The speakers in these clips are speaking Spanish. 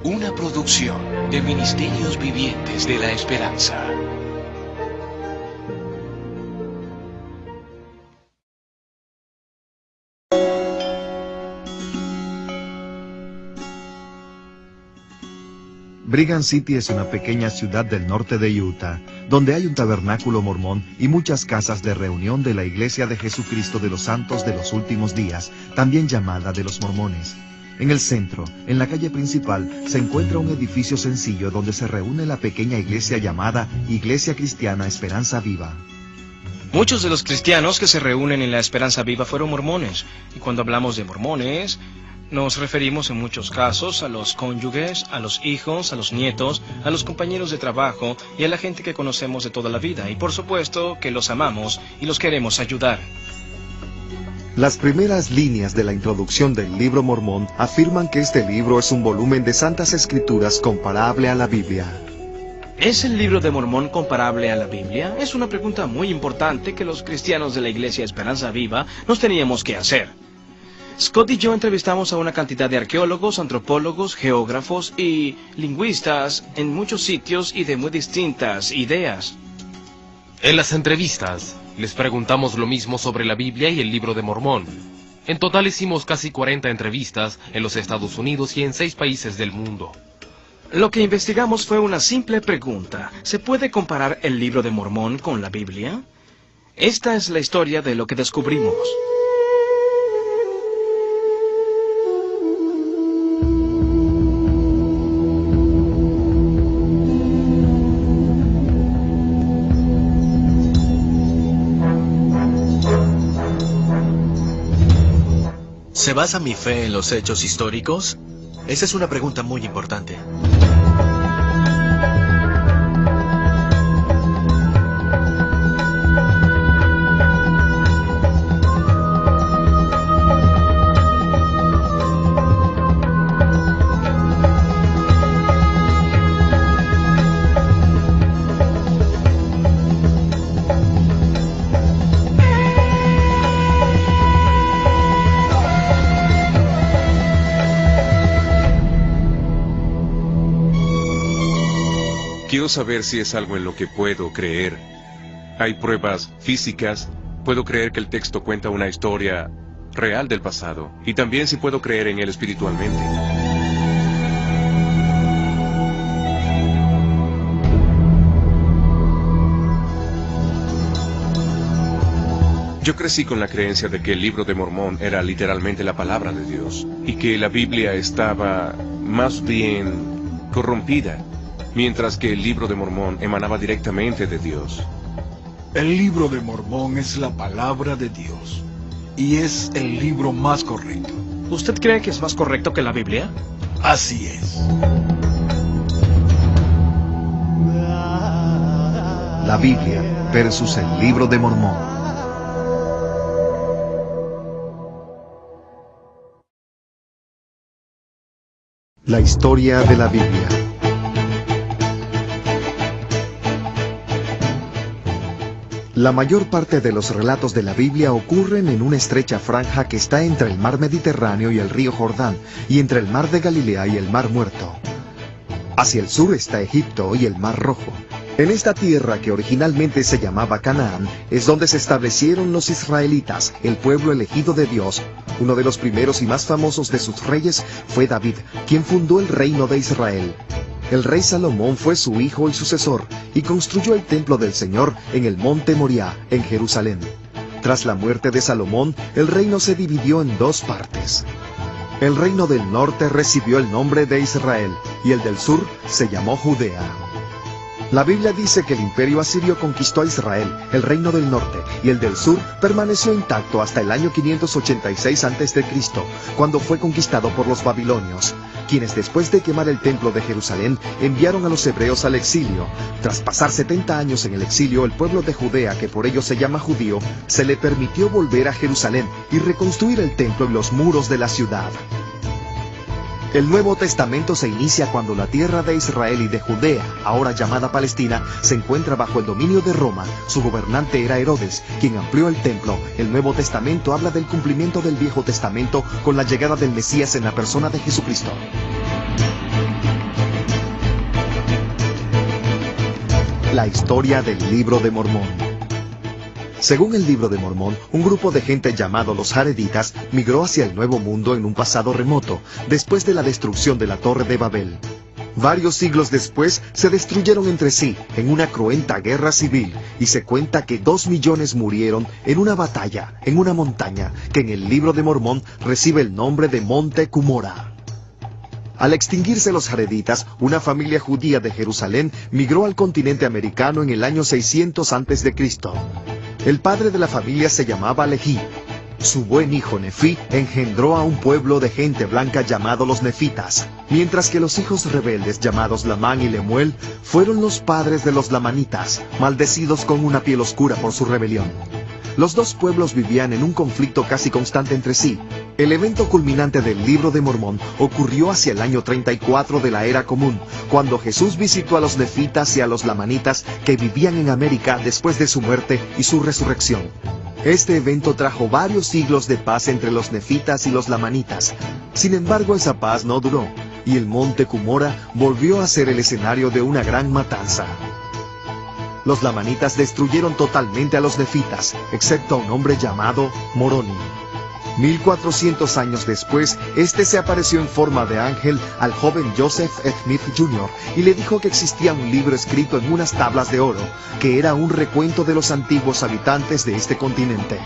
Una producción de Ministerios Vivientes de la Esperanza. Brigham City es una pequeña ciudad del norte de Utah, donde hay un tabernáculo mormón y muchas casas de reunión de la Iglesia de Jesucristo de los Santos de los Últimos Días, también llamada de los Mormones. En el centro, en la calle principal, se encuentra un edificio sencillo donde se reúne la pequeña iglesia llamada Iglesia Cristiana Esperanza Viva. Muchos de los cristianos que se reúnen en la Esperanza Viva fueron mormones, y cuando hablamos de mormones, nos referimos en muchos casos a los cónyuges, a los hijos, a los nietos, a los compañeros de trabajo y a la gente que conocemos de toda la vida, y por supuesto que los amamos y los queremos ayudar. Las primeras líneas de la introducción del libro mormón afirman que este libro es un volumen de santas escrituras comparable a la Biblia. ¿Es el libro de Mormón comparable a la Biblia? Es una pregunta muy importante que los cristianos de la Iglesia Esperanza Viva nos teníamos que hacer. Scott y yo entrevistamos a una cantidad de arqueólogos, antropólogos, geógrafos y lingüistas en muchos sitios y de muy distintas ideas. En las entrevistas, les preguntamos lo mismo sobre la Biblia y el libro de Mormón. En total hicimos casi 40 entrevistas en los Estados Unidos y en 6 países del mundo. Lo que investigamos fue una simple pregunta. ¿Se puede comparar el libro de Mormón con la Biblia? Esta es la historia de lo que descubrimos. ¿Se basa mi fe en los hechos históricos? Esa es una pregunta muy importante. Quiero saber si es algo en lo que puedo creer. Hay pruebas físicas. Puedo creer que el texto cuenta una historia real del pasado. Y también si puedo creer en él espiritualmente. Yo crecí con la creencia de que el libro de Mormón era literalmente la palabra de Dios. Y que la Biblia estaba más bien corrompida, mientras que el libro de Mormón emanaba directamente de Dios. El libro de Mormón es la palabra de Dios, y es el libro más correcto. ¿Usted cree que es más correcto que la Biblia? Así es. La Biblia versus el libro de Mormón. La historia de la Biblia. La mayor parte de los relatos de la Biblia ocurren en una estrecha franja que está entre el mar Mediterráneo y el río Jordán, y entre el mar de Galilea y el mar Muerto. Hacia el sur está Egipto y el mar Rojo. En esta tierra, que originalmente se llamaba Canaán, es donde se establecieron los israelitas, el pueblo elegido de Dios. Uno de los primeros y más famosos de sus reyes fue David, quien fundó el reino de Israel. El rey Salomón fue su hijo y sucesor, y construyó el templo del Señor en el monte Moriah, en Jerusalén. Tras la muerte de Salomón, el reino se dividió en 2 partes. El reino del norte recibió el nombre de Israel, y el del sur se llamó Judea. La Biblia dice que el imperio asirio conquistó a Israel, el reino del norte, y el del sur permaneció intacto hasta el año 586 a.C., cuando fue conquistado por los babilonios, quienes después de quemar el templo de Jerusalén enviaron a los hebreos al exilio. Tras pasar 70 años en el exilio, el pueblo de Judea, que por ello se llama judío, se le permitió volver a Jerusalén y reconstruir el templo y los muros de la ciudad. El Nuevo Testamento se inicia cuando la tierra de Israel y de Judea, ahora llamada Palestina, se encuentra bajo el dominio de Roma. Su gobernante era Herodes, quien amplió el templo. El Nuevo Testamento habla del cumplimiento del Viejo Testamento con la llegada del Mesías en la persona de Jesucristo. La historia del Libro de Mormón. Según el Libro de Mormón, un grupo de gente llamado los Jareditas migró hacia el Nuevo Mundo en un pasado remoto, después de la destrucción de la Torre de Babel. Varios siglos después, se destruyeron entre sí en una cruenta guerra civil, y se cuenta que 2 millones murieron en una batalla en una montaña que en el Libro de Mormón recibe el nombre de Monte Cumorah. Al extinguirse los Jareditas, una familia judía de Jerusalén migró al continente americano en el año 600 a.C. El padre de la familia se llamaba Lehi. Su buen hijo Nefí engendró a un pueblo de gente blanca llamado los Nefitas, mientras que los hijos rebeldes llamados Lamán y Lemuel fueron los padres de los Lamanitas, maldecidos con una piel oscura por su rebelión. Los dos pueblos vivían en un conflicto casi constante entre sí. El evento culminante del Libro de Mormón ocurrió hacia el año 34 de la Era Común, cuando Jesús visitó a los Nefitas y a los Lamanitas que vivían en América después de su muerte y su resurrección. Este evento trajo varios siglos de paz entre los Nefitas y los Lamanitas. Sin embargo, esa paz no duró, y el monte Cumorah volvió a ser el escenario de una gran matanza. Los Lamanitas destruyeron totalmente a los Nefitas, excepto a un hombre llamado Moroni. 1400 años después, este se apareció en forma de ángel al joven Joseph Smith Jr. y le dijo que existía un libro escrito en unas tablas de oro, que era un recuento de los antiguos habitantes de este continente.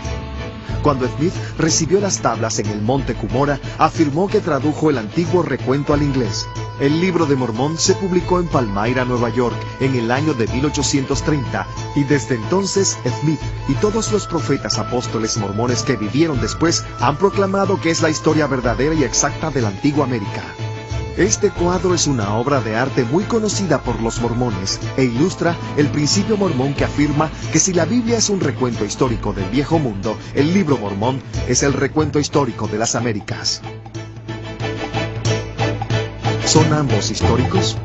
Cuando Smith recibió las tablas en el monte Cumorah, afirmó que tradujo el antiguo recuento al inglés. El Libro de Mormón se publicó en Palmyra, Nueva York, en el año de 1830, y desde entonces Smith y todos los profetas apóstoles mormones que vivieron después han proclamado que es la historia verdadera y exacta de la antigua América. Este cuadro es una obra de arte muy conocida por los mormones e ilustra el principio mormón que afirma que si la Biblia es un recuento histórico del Viejo Mundo, el Libro Mormón es el recuento histórico de las Américas. ¿Son ambos históricos?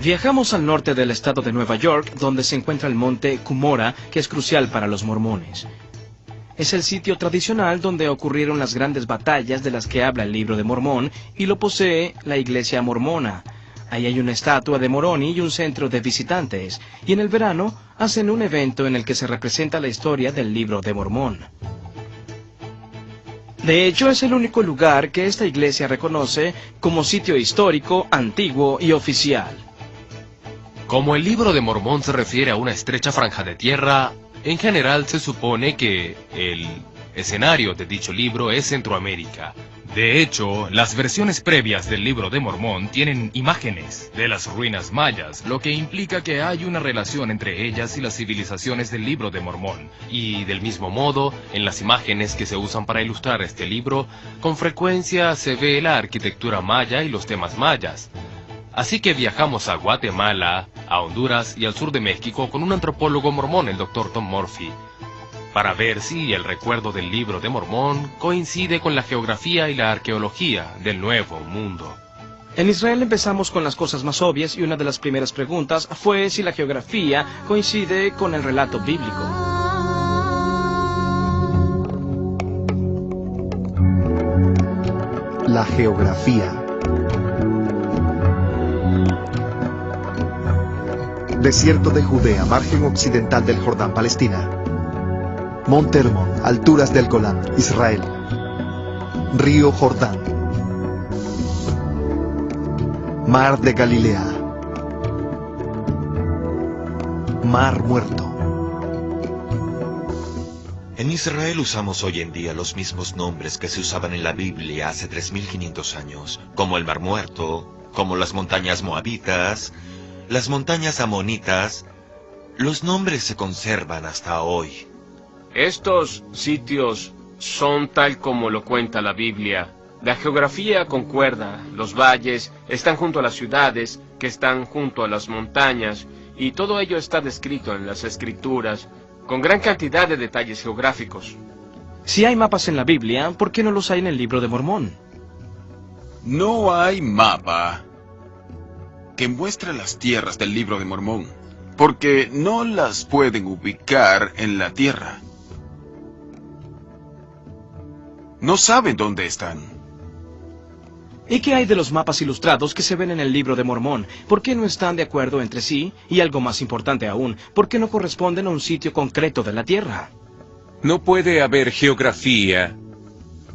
Viajamos al norte del estado de Nueva York, donde se encuentra el monte Cumorah, que es crucial para los mormones. Es el sitio tradicional donde ocurrieron las grandes batallas de las que habla el Libro de Mormón, y lo posee la iglesia mormona. Ahí hay una estatua de Moroni y un centro de visitantes, y en el verano hacen un evento en el que se representa la historia del Libro de Mormón. De hecho, es el único lugar que esta iglesia reconoce como sitio histórico, antiguo y oficial. Como el Libro de Mormón se refiere a una estrecha franja de tierra, en general se supone que el escenario de dicho libro es Centroamérica. De hecho, las versiones previas del Libro de Mormón tienen imágenes de las ruinas mayas, lo que implica que hay una relación entre ellas y las civilizaciones del Libro de Mormón. Y del mismo modo, en las imágenes que se usan para ilustrar este libro, con frecuencia se ve la arquitectura maya y los temas mayas. Así que viajamos a Guatemala, a Honduras y al sur de México con un antropólogo mormón, el Dr. Tom Murphy, para ver si el recuerdo del Libro de Mormón coincide con la geografía y la arqueología del Nuevo Mundo. En Israel empezamos con las cosas más obvias, y una de las primeras preguntas fue si la geografía coincide con el relato bíblico. La geografía. Desierto de Judea, margen occidental del Jordán, Palestina. Monte Hermón, alturas del Golán, Israel. Río Jordán. Mar de Galilea. Mar Muerto. En Israel usamos hoy en día los mismos nombres que se usaban en la Biblia hace 3500 años, como el Mar Muerto, como las montañas moabitas, las montañas amonitas. Los nombres se conservan hasta hoy. Estos sitios son tal como lo cuenta la Biblia. La geografía concuerda, los valles están junto a las ciudades, que están junto a las montañas, y todo ello está descrito en las Escrituras, con gran cantidad de detalles geográficos. Si hay mapas en la Biblia, ¿por qué no los hay en el Libro de Mormón? No hay mapa que muestre las tierras del Libro de Mormón, porque no las pueden ubicar en la tierra. No saben dónde están. ¿Y qué hay de los mapas ilustrados que se ven en el Libro de Mormón? ¿Por qué no están de acuerdo entre sí? Y algo más importante aún, ¿por qué no corresponden a un sitio concreto de la Tierra? No puede haber geografía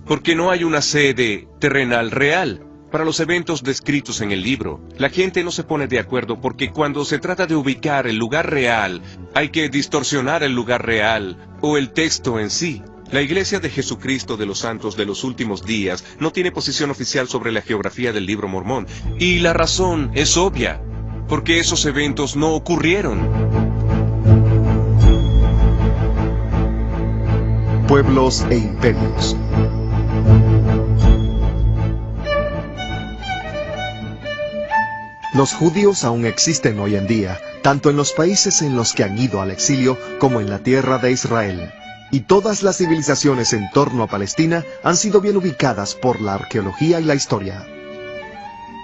porque no hay una sede terrenal real para los eventos descritos en el libro. La gente no se pone de acuerdo porque cuando se trata de ubicar el lugar real, hay que distorsionar el lugar real o el texto en sí. La Iglesia de Jesucristo de los Santos de los Últimos Días no tiene posición oficial sobre la geografía del Libro Mormón. Y la razón es obvia, porque esos eventos no ocurrieron. Pueblos e imperios. Los judíos aún existen hoy en día, tanto en los países en los que han ido al exilio como en la tierra de Israel. Y todas las civilizaciones en torno a Palestina han sido bien ubicadas por la arqueología y la historia.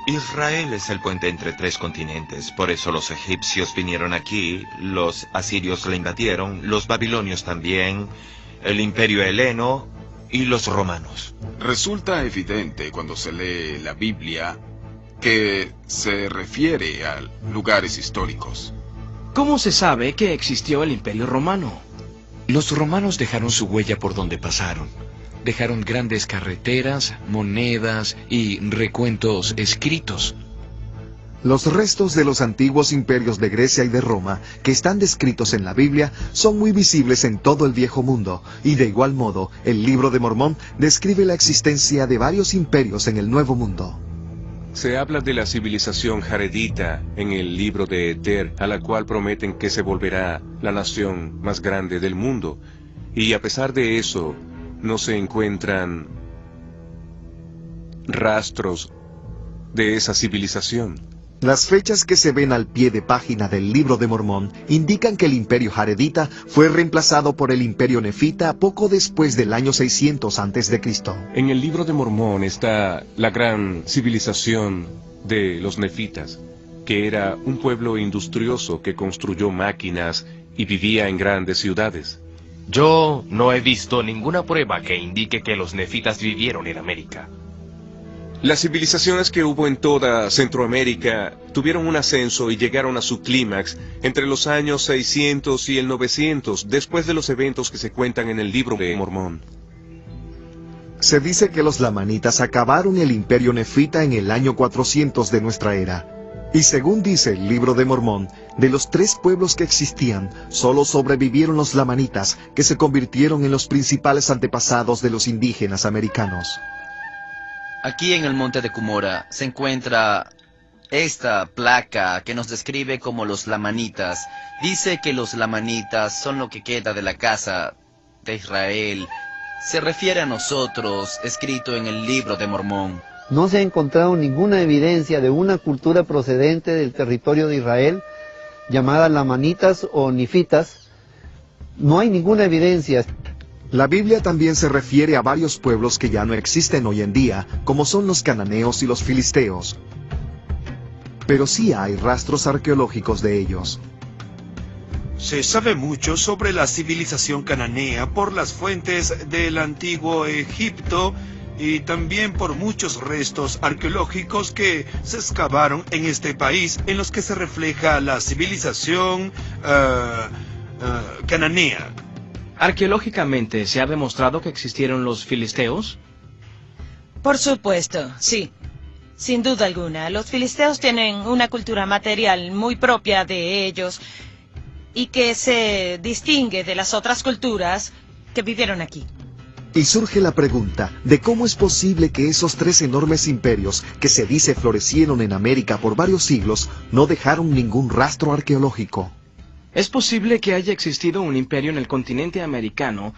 Israel es el puente entre tres continentes, por eso los egipcios vinieron aquí, los asirios la invadieron, los babilonios también, el imperio heleno y los romanos. Resulta evidente cuando se lee la Biblia que se refiere a lugares históricos. ¿Cómo se sabe que existió el Imperio Romano? Los romanos dejaron su huella por donde pasaron. Dejaron grandes carreteras, monedas y recuentos escritos. Los restos de los antiguos imperios de Grecia y de Roma, que están descritos en la Biblia, son muy visibles en todo el Viejo Mundo, y de igual modo, el Libro de Mormón describe la existencia de varios imperios en el Nuevo Mundo. Se habla de la civilización jaredita en el libro de Eter, a la cual prometen que se volverá la nación más grande del mundo. Y a pesar de eso, no se encuentran rastros de esa civilización. Las fechas que se ven al pie de página del Libro de Mormón indican que el imperio jaredita fue reemplazado por el imperio nefita poco después del año 600 a.C. En el Libro de Mormón está la gran civilización de los nefitas, que era un pueblo industrioso que construyó máquinas y vivía en grandes ciudades. Yo no he visto ninguna prueba que indique que los nefitas vivieron en América. Las civilizaciones que hubo en toda Centroamérica tuvieron un ascenso y llegaron a su clímax entre los años 600 y el 900, después de los eventos que se cuentan en el Libro de Mormón. Se dice que los lamanitas acabaron el imperio nefita en el año 400 de nuestra era. Y según dice el Libro de Mormón, de los 3 pueblos que existían, solo sobrevivieron los lamanitas, que se convirtieron en los principales antepasados de los indígenas americanos. Aquí en el monte de Cumorah se encuentra esta placa que nos describe como los lamanitas. Dice que los lamanitas son lo que queda de la casa de Israel. Se refiere a nosotros, escrito en el Libro de Mormón. No se ha encontrado ninguna evidencia de una cultura procedente del territorio de Israel, llamada lamanitas o nifitas. No hay ninguna evidencia. La Biblia también se refiere a varios pueblos que ya no existen hoy en día, como son los cananeos y los filisteos. Pero sí hay rastros arqueológicos de ellos. Se sabe mucho sobre la civilización cananea por las fuentes del antiguo Egipto y también por muchos restos arqueológicos que se excavaron en este país en los que se refleja la civilización cananea. ¿Arqueológicamente se ha demostrado que existieron los filisteos? Por supuesto, sí. Sin duda alguna, los filisteos tienen una cultura material muy propia de ellos y que se distingue de las otras culturas que vivieron aquí. Y surge la pregunta de cómo es posible que esos 3 enormes imperios que se dice florecieron en América por varios siglos no dejaron ningún rastro arqueológico. ¿Es posible que haya existido un imperio en el continente americano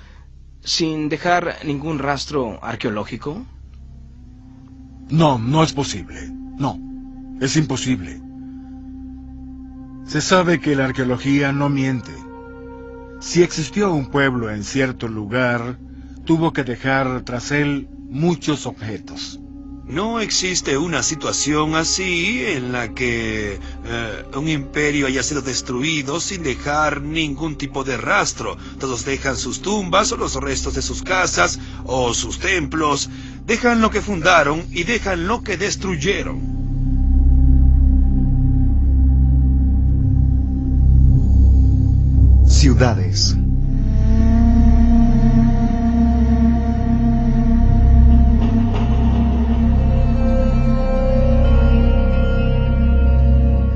sin dejar ningún rastro arqueológico? No, no es posible. No, es imposible. Se sabe que la arqueología no miente. Si existió un pueblo en cierto lugar, tuvo que dejar tras él muchos objetos. No existe una situación así en la que un imperio haya sido destruido sin dejar ningún tipo de rastro. Todos dejan sus tumbas o los restos de sus casas o sus templos. Dejan lo que fundaron y dejan lo que destruyeron. Ciudades.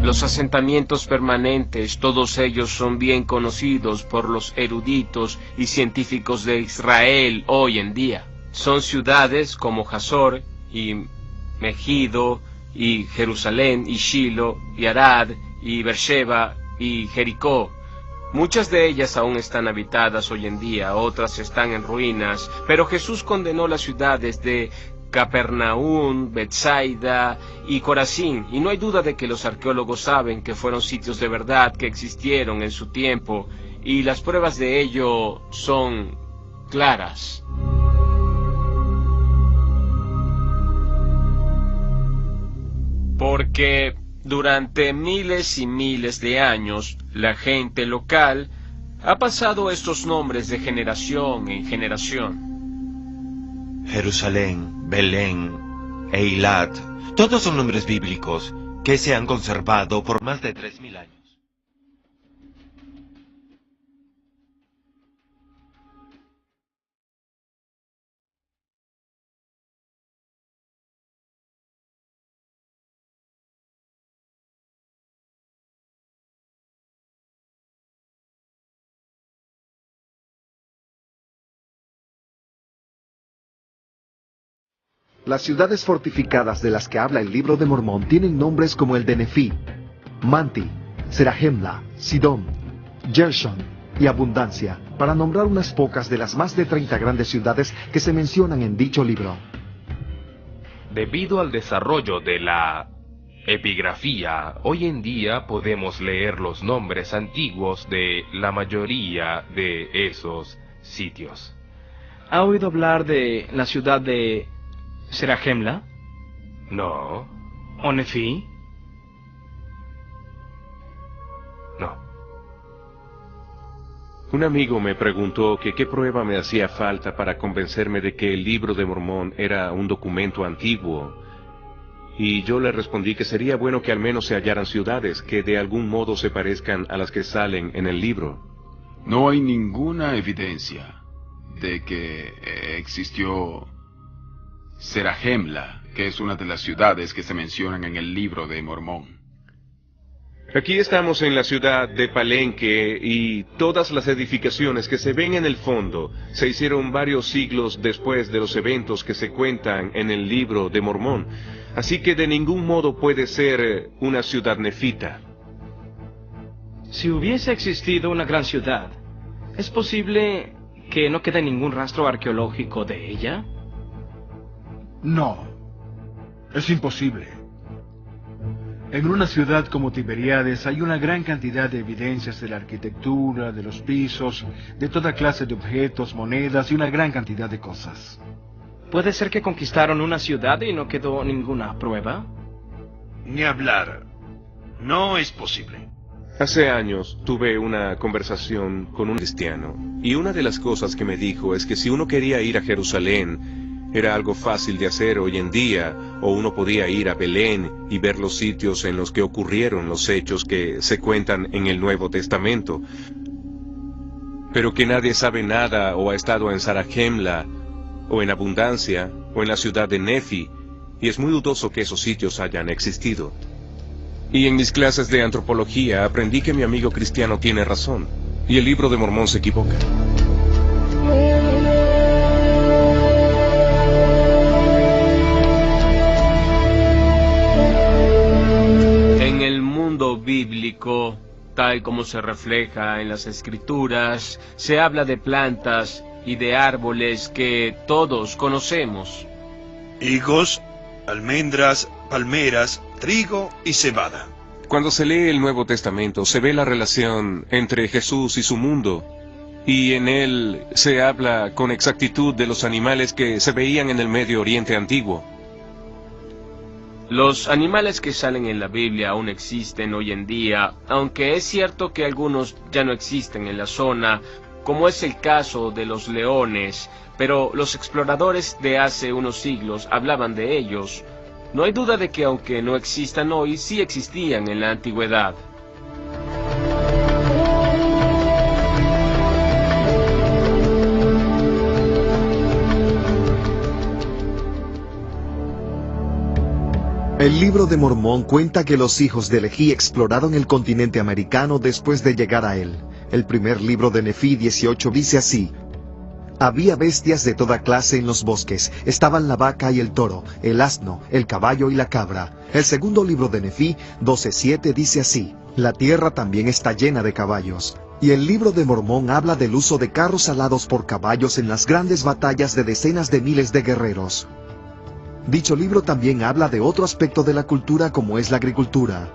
Los asentamientos permanentes, todos ellos son bien conocidos por los eruditos y científicos de Israel hoy en día. Son ciudades como Hazor y Megido y Jerusalén y Shilo y Arad y Beersheba y Jericó. Muchas de ellas aún están habitadas hoy en día, otras están en ruinas, pero Jesús condenó las ciudades de Capernaum, Betsaida y Corazín, y no hay duda de que los arqueólogos saben que fueron sitios de verdad que existieron en su tiempo, y las pruebas de ello son claras. Porque durante miles y miles de años, la gente local ha pasado estos nombres de generación en generación. Jerusalén, Belén, Eilat, todos son nombres bíblicos que se han conservado por más de 3000 años. Las ciudades fortificadas de las que habla el Libro de Mormón tienen nombres como el de Nefí, Manti, Serahemla, Sidón, Gershon y Abundancia, para nombrar unas pocas de las más de 30 grandes ciudades que se mencionan en dicho libro. Debido al desarrollo de la epigrafía, hoy en día podemos leer los nombres antiguos de la mayoría de esos sitios. ¿Ha oído hablar de la ciudad de Serahemla? No. ¿O Nefí? No. Un amigo me preguntó que qué prueba me hacía falta para convencerme de que el Libro de Mormón era un documento antiguo. Y yo le respondí que sería bueno que al menos se hallaran ciudades que de algún modo se parezcan a las que salen en el libro. No hay ninguna evidencia de que existió Serahemla, que es una de las ciudades que se mencionan en el Libro de Mormón. Aquí estamos en la ciudad de Palenque y todas las edificaciones que se ven en el fondo se hicieron varios siglos después de los eventos que se cuentan en el Libro de Mormón. Así que de ningún modo puede ser una ciudad nefita. Si hubiese existido una gran ciudad, ¿es posible que no quede ningún rastro arqueológico de ella? No, es imposible. En una ciudad como Tiberíades hay una gran cantidad de evidencias de la arquitectura, de los pisos, de toda clase de objetos, monedas y una gran cantidad de cosas. ¿Puede ser que conquistaron una ciudad y no quedó ninguna prueba? Ni hablar. No es posible. Hace años tuve una conversación con un cristiano y una de las cosas que me dijo es que si uno quería ir a Jerusalén, era algo fácil de hacer hoy en día, o uno podía ir a Belén y ver los sitios en los que ocurrieron los hechos que se cuentan en el Nuevo Testamento. Pero que nadie sabe nada o ha estado en Serahemla, o en Abundancia, o en la ciudad de Nefi, y es muy dudoso que esos sitios hayan existido. Y en mis clases de antropología aprendí que mi amigo cristiano tiene razón, y el Libro de Mormón se equivoca. Bíblico, tal como se refleja en las Escrituras, se habla de plantas y de árboles que todos conocemos. Higos, almendras, palmeras, trigo y cebada. Cuando se lee el Nuevo Testamento, se ve la relación entre Jesús y su mundo, y en él se habla con exactitud de los animales que se veían en el Medio Oriente antiguo. Los animales que salen en la Biblia aún existen hoy en día, aunque es cierto que algunos ya no existen en la zona, como es el caso de los leones, pero los exploradores de hace unos siglos hablaban de ellos. No hay duda de que aunque no existan hoy, sí existían en la antigüedad. El libro de Mormón cuenta que los hijos de Leví exploraron el continente americano después de llegar a él. El primer libro de Nefí 18 dice así: había bestias de toda clase en los bosques, estaban la vaca y el toro, el asno, el caballo y la cabra. El segundo libro de Nefí 12:7 dice así: la tierra también está llena de caballos. Y el libro de Mormón habla del uso de carros alados por caballos en las grandes batallas de decenas de miles de guerreros. Dicho libro también habla de otro aspecto de la cultura como es la agricultura.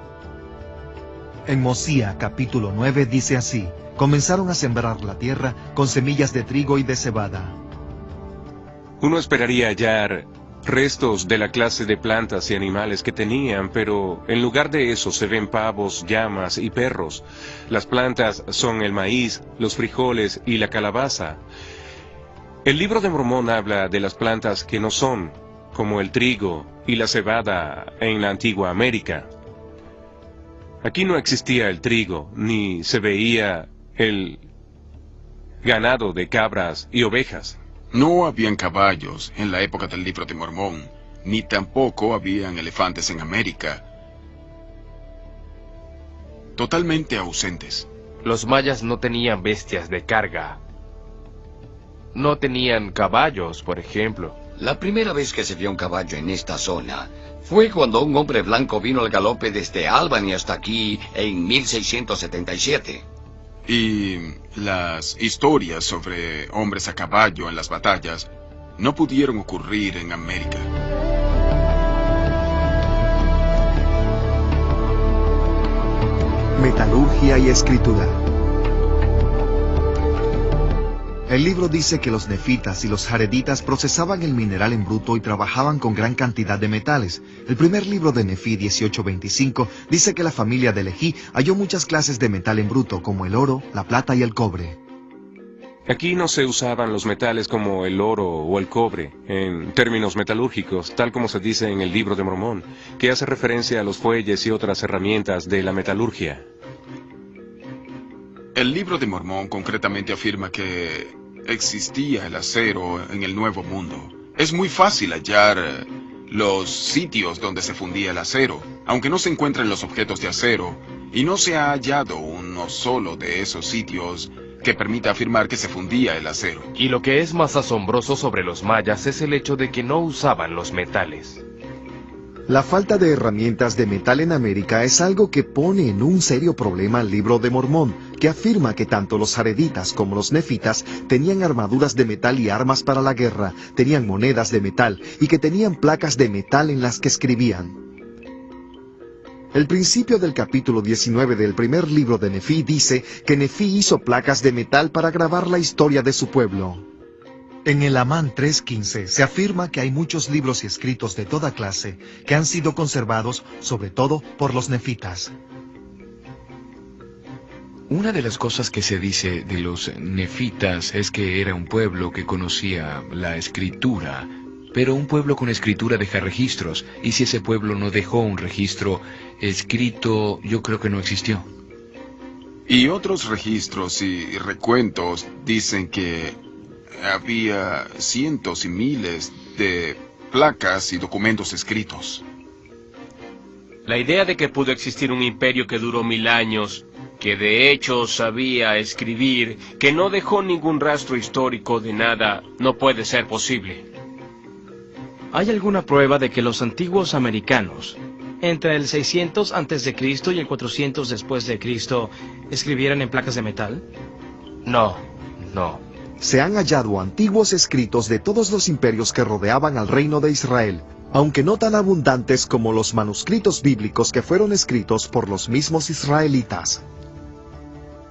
En Mosía capítulo 9 dice así: comenzaron a sembrar la tierra con semillas de trigo y de cebada. Uno esperaría hallar restos de la clase de plantas y animales que tenían, pero en lugar de eso se ven pavos, llamas y perros. Las plantas son el maíz, los frijoles y la calabaza. El libro de Mormón habla de las plantas que no son, como el trigo y la cebada en la antigua América. Aquí no existía el trigo, ni se veía el ganado de cabras y ovejas. No habían caballos en la época del libro de Mormón, ni tampoco habían elefantes en América. Totalmente ausentes. Los mayas no tenían bestias de carga. No tenían caballos, por ejemplo. La primera vez que se vio un caballo en esta zona fue cuando un hombre blanco vino al galope desde Albany hasta aquí en 1677. Y las historias sobre hombres a caballo en las batallas no pudieron ocurrir en América. Metalurgia y escritura. El libro dice que los nefitas y los jareditas procesaban el mineral en bruto y trabajaban con gran cantidad de metales. El primer libro de Nefí 18:25 dice que la familia de Leví halló muchas clases de metal en bruto, como el oro, la plata y el cobre. Aquí no se usaban los metales como el oro o el cobre, en términos metalúrgicos, tal como se dice en el libro de Mormón, que hace referencia a los fuelles y otras herramientas de la metalurgia. El libro de Mormón concretamente afirma que existía el acero en el Nuevo Mundo. Es muy fácil hallar los sitios donde se fundía el acero, aunque no se encuentran los objetos de acero, y no se ha hallado uno solo de esos sitios que permita afirmar que se fundía el acero. Y lo que es más asombroso sobre los mayas es el hecho de que no usaban los metales. La falta de herramientas de metal en América es algo que pone en un serio problema al libro de Mormón, que afirma que tanto los jareditas como los nefitas tenían armaduras de metal y armas para la guerra, tenían monedas de metal y que tenían placas de metal en las que escribían. El principio del capítulo 19 del primer libro de Nefí dice que Nefí hizo placas de metal para grabar la historia de su pueblo. En el Amán 3:15 se afirma que hay muchos libros y escritos de toda clase que han sido conservados, sobre todo por los nefitas. Una de las cosas que se dice de los nefitas es que era un pueblo que conocía la escritura, pero un pueblo con escritura deja registros, y si ese pueblo no dejó un registro escrito, yo creo que no existió. Y otros registros y recuentos dicen que había cientos y miles de placas y documentos escritos. La idea de que pudo existir un imperio que duró 1000 años, que de hecho sabía escribir, que no dejó ningún rastro histórico de nada, no puede ser posible. ¿Hay alguna prueba de que los antiguos americanos, entre el 600 a.C. y el 400 después de Cristo, escribieran en placas de metal? No. Se han hallado antiguos escritos de todos los imperios que rodeaban al reino de Israel, aunque no tan abundantes como los manuscritos bíblicos que fueron escritos por los mismos israelitas.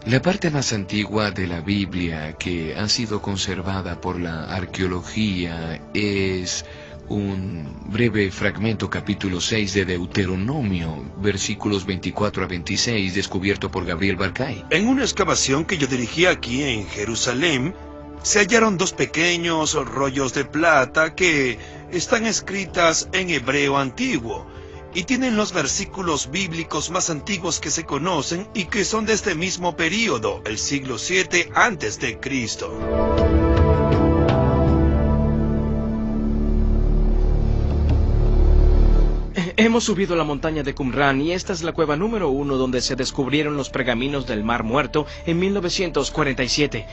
La parte más antigua de la Biblia que ha sido conservada por la arqueología es un breve fragmento, capítulo 6 de Deuteronomio, versículos 24 a 26, descubierto por Gabriel Barkay. En una excavación que yo dirigí aquí en Jerusalén, se hallaron 2 pequeños rollos de plata que están escritas en hebreo antiguo y tienen los versículos bíblicos más antiguos que se conocen y que son de este mismo período, el siglo VII antes de Cristo. Hemos subido a la montaña de Qumran y esta es la cueva número 1 donde se descubrieron los pergaminos del Mar Muerto en 1947.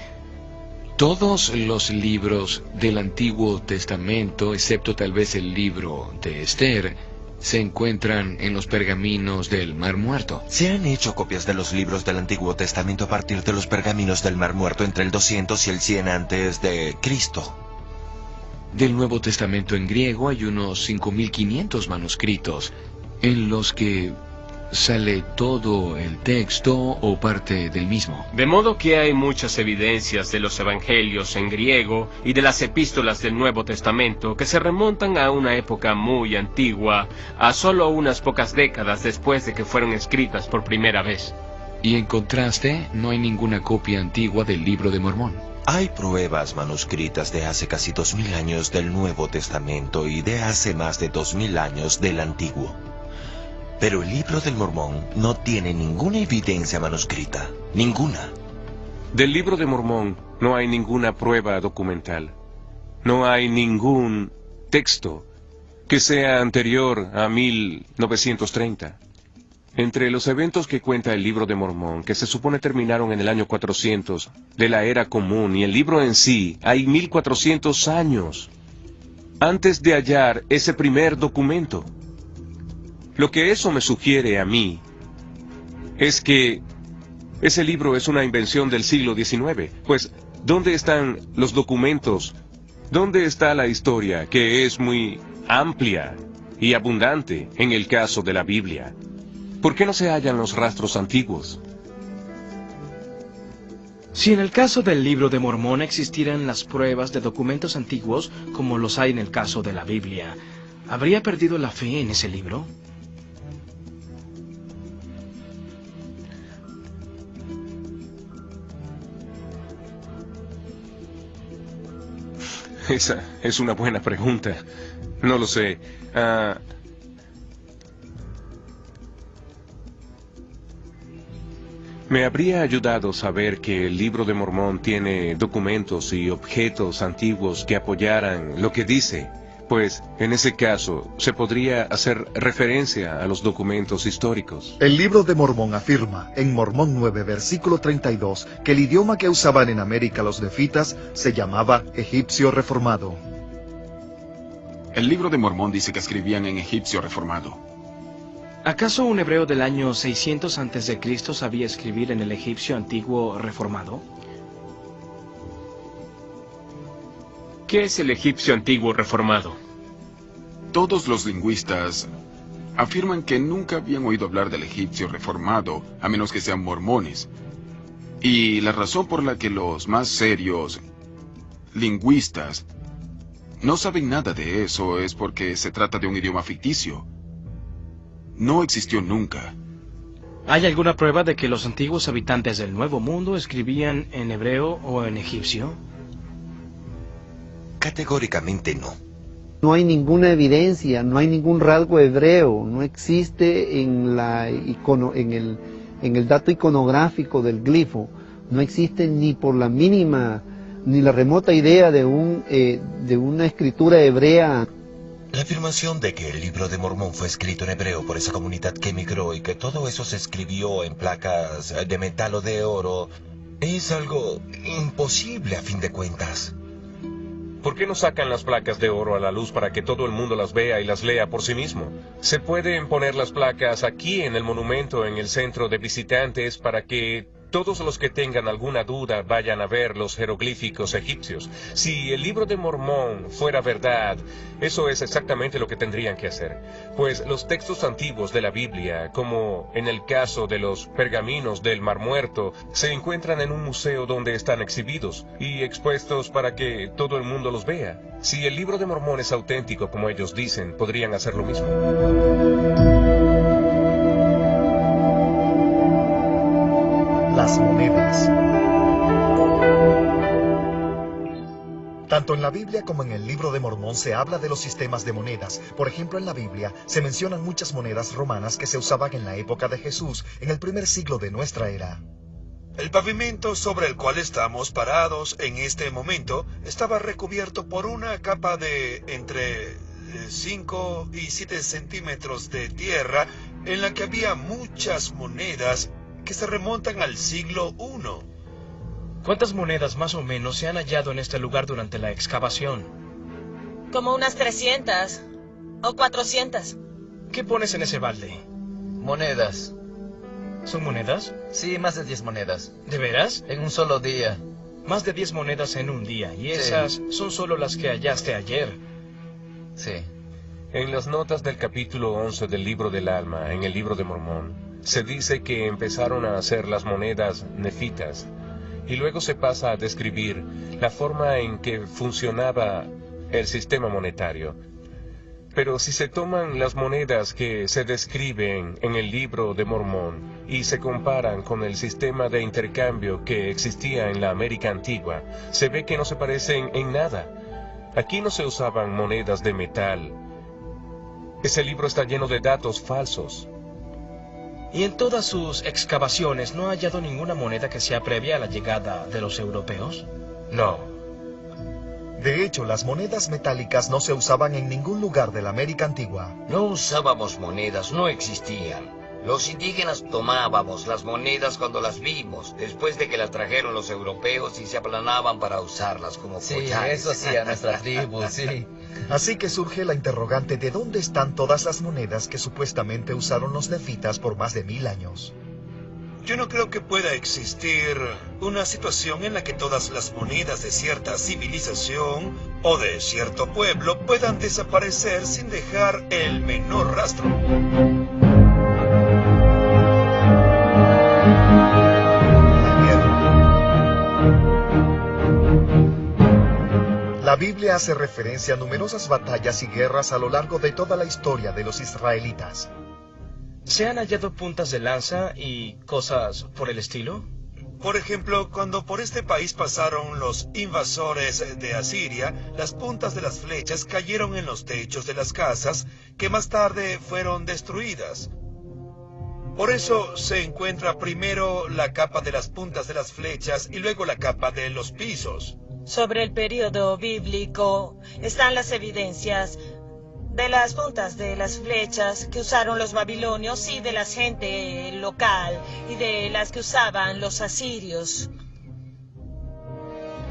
Todos los libros del Antiguo Testamento, excepto tal vez el libro de Esther, se encuentran en los pergaminos del Mar Muerto. Se han hecho copias de los libros del Antiguo Testamento a partir de los pergaminos del Mar Muerto entre el 200 y el 100 antes de Cristo. Del Nuevo Testamento en griego hay unos 5.500 manuscritos, en los que sale todo el texto o parte del mismo. De modo que hay muchas evidencias de los evangelios en griego y de las epístolas del Nuevo Testamento que se remontan a una época muy antigua, a solo unas pocas décadas después de que fueron escritas por primera vez. Y en contraste, no hay ninguna copia antigua del Libro de Mormón. Hay pruebas manuscritas de hace casi 2000 años del Nuevo Testamento y de hace más de 2000 años del Antiguo. Pero el Libro del Mormón no tiene ninguna evidencia manuscrita. Ninguna. Del Libro de Mormón no hay ninguna prueba documental. No hay ningún texto que sea anterior a 1930. Entre los eventos que cuenta el Libro de Mormón, que se supone terminaron en el año 400 de la Era Común, y el libro en sí, hay 1400 años antes de hallar ese primer documento. Lo que eso me sugiere a mí es que ese libro es una invención del siglo XIX. Pues, ¿dónde están los documentos? ¿Dónde está la historia, que es muy amplia y abundante en el caso de la Biblia? ¿Por qué no se hallan los rastros antiguos? Si en el caso del Libro de Mormón existieran las pruebas de documentos antiguos, como los hay en el caso de la Biblia, ¿habría perdido la fe en ese libro? Esa es una buena pregunta. No lo sé. Me habría ayudado saber que el Libro de Mormón tiene documentos y objetos antiguos que apoyaran lo que dice, pues en ese caso se podría hacer referencia a los documentos históricos. El Libro de Mormón afirma, en Mormón 9, versículo 32, que el idioma que usaban en América los nefitas se llamaba egipcio reformado. El Libro de Mormón dice que escribían en egipcio reformado. ¿Acaso un hebreo del año 600 a.C. sabía escribir en el egipcio antiguo reformado? ¿Qué es el egipcio antiguo reformado? Todos los lingüistas afirman que nunca habían oído hablar del egipcio reformado, a menos que sean mormones. Y la razón por la que los más serios lingüistas no saben nada de eso es porque se trata de un idioma ficticio. No existió nunca. ¿Hay alguna prueba de que los antiguos habitantes del Nuevo Mundo escribían en hebreo o en egipcio? Categóricamente no. No hay ninguna evidencia, no hay ningún rasgo hebreo, no existe en el dato iconográfico del glifo, no existe ni por la mínima, ni la remota idea de una escritura hebrea. La afirmación de que el Libro de Mormón fue escrito en hebreo por esa comunidad que emigró y que todo eso se escribió en placas de metal o de oro es algo imposible a fin de cuentas. ¿Por qué no sacan las placas de oro a la luz para que todo el mundo las vea y las lea por sí mismo? Se pueden poner las placas aquí en el monumento en el centro de visitantes para que Todos los que tengan alguna duda vayan a ver los jeroglíficos egipcios. Si el libro de Mormón fuera verdad, eso es exactamente lo que tendrían que hacer. Pues los textos antiguos de la Biblia, como en el caso de los pergaminos del Mar Muerto, se encuentran en un museo donde están exhibidos y expuestos para que todo el mundo los vea. Si el libro de Mormón es auténtico, como ellos dicen, podrían hacer lo mismo. Las monedas. Tanto en la Biblia como en el libro de Mormón se habla de los sistemas de monedas. Por ejemplo, en la Biblia se mencionan muchas monedas romanas que se usaban en la época de Jesús, en el primer siglo de nuestra era. El pavimento sobre el cual estamos parados en este momento estaba recubierto por una capa de entre 5 y 7 centímetros de tierra en la que había muchas monedas que se remontan al siglo I. ¿Cuántas monedas más o menos se han hallado en este lugar durante la excavación? Como unas 300 o 400. ¿Qué pones en ese balde? Monedas. ¿Son monedas? Sí, más de 10 monedas. ¿De veras? En un solo día. Más de 10 monedas en un día, y esas son solo las que hallaste ayer. Sí. En las notas del capítulo 11 del libro del alma, en el libro de Mormón, se dice que empezaron a hacer las monedas nefitas, y luego se pasa a describir la forma en que funcionaba el sistema monetario. Pero si se toman las monedas que se describen en el libro de Mormón y se comparan con el sistema de intercambio que existía en la América antigua, se ve que no se parecen en nada. Aquí no se usaban monedas de metal. Ese libro está lleno de datos falsos. ¿Y en todas sus excavaciones no ha hallado ninguna moneda que sea previa a la llegada de los europeos? No. De hecho, las monedas metálicas no se usaban en ningún lugar de la América antigua. No usábamos monedas, no existían. Los indígenas tomábamos las monedas cuando las vimos, después de que las trajeron los europeos y se aplanaban para usarlas como collares. Sí, eso hacía nuestra tribu, sí. Así que surge la interrogante de dónde están todas las monedas que supuestamente usaron los nefitas por más de 1000 años. Yo no creo que pueda existir una situación en la que todas las monedas de cierta civilización o de cierto pueblo puedan desaparecer sin dejar el menor rastro. La Biblia hace referencia a numerosas batallas y guerras a lo largo de toda la historia de los israelitas. ¿Se han hallado puntas de lanza y cosas por el estilo? Por ejemplo, cuando por este país pasaron los invasores de Asiria, las puntas de las flechas cayeron en los techos de las casas, que más tarde fueron destruidas. Por eso se encuentra primero la capa de las puntas de las flechas y luego la capa de los pisos. Sobre el periodo bíblico están las evidencias de las puntas de las flechas que usaron los babilonios y de la gente local y de las que usaban los asirios.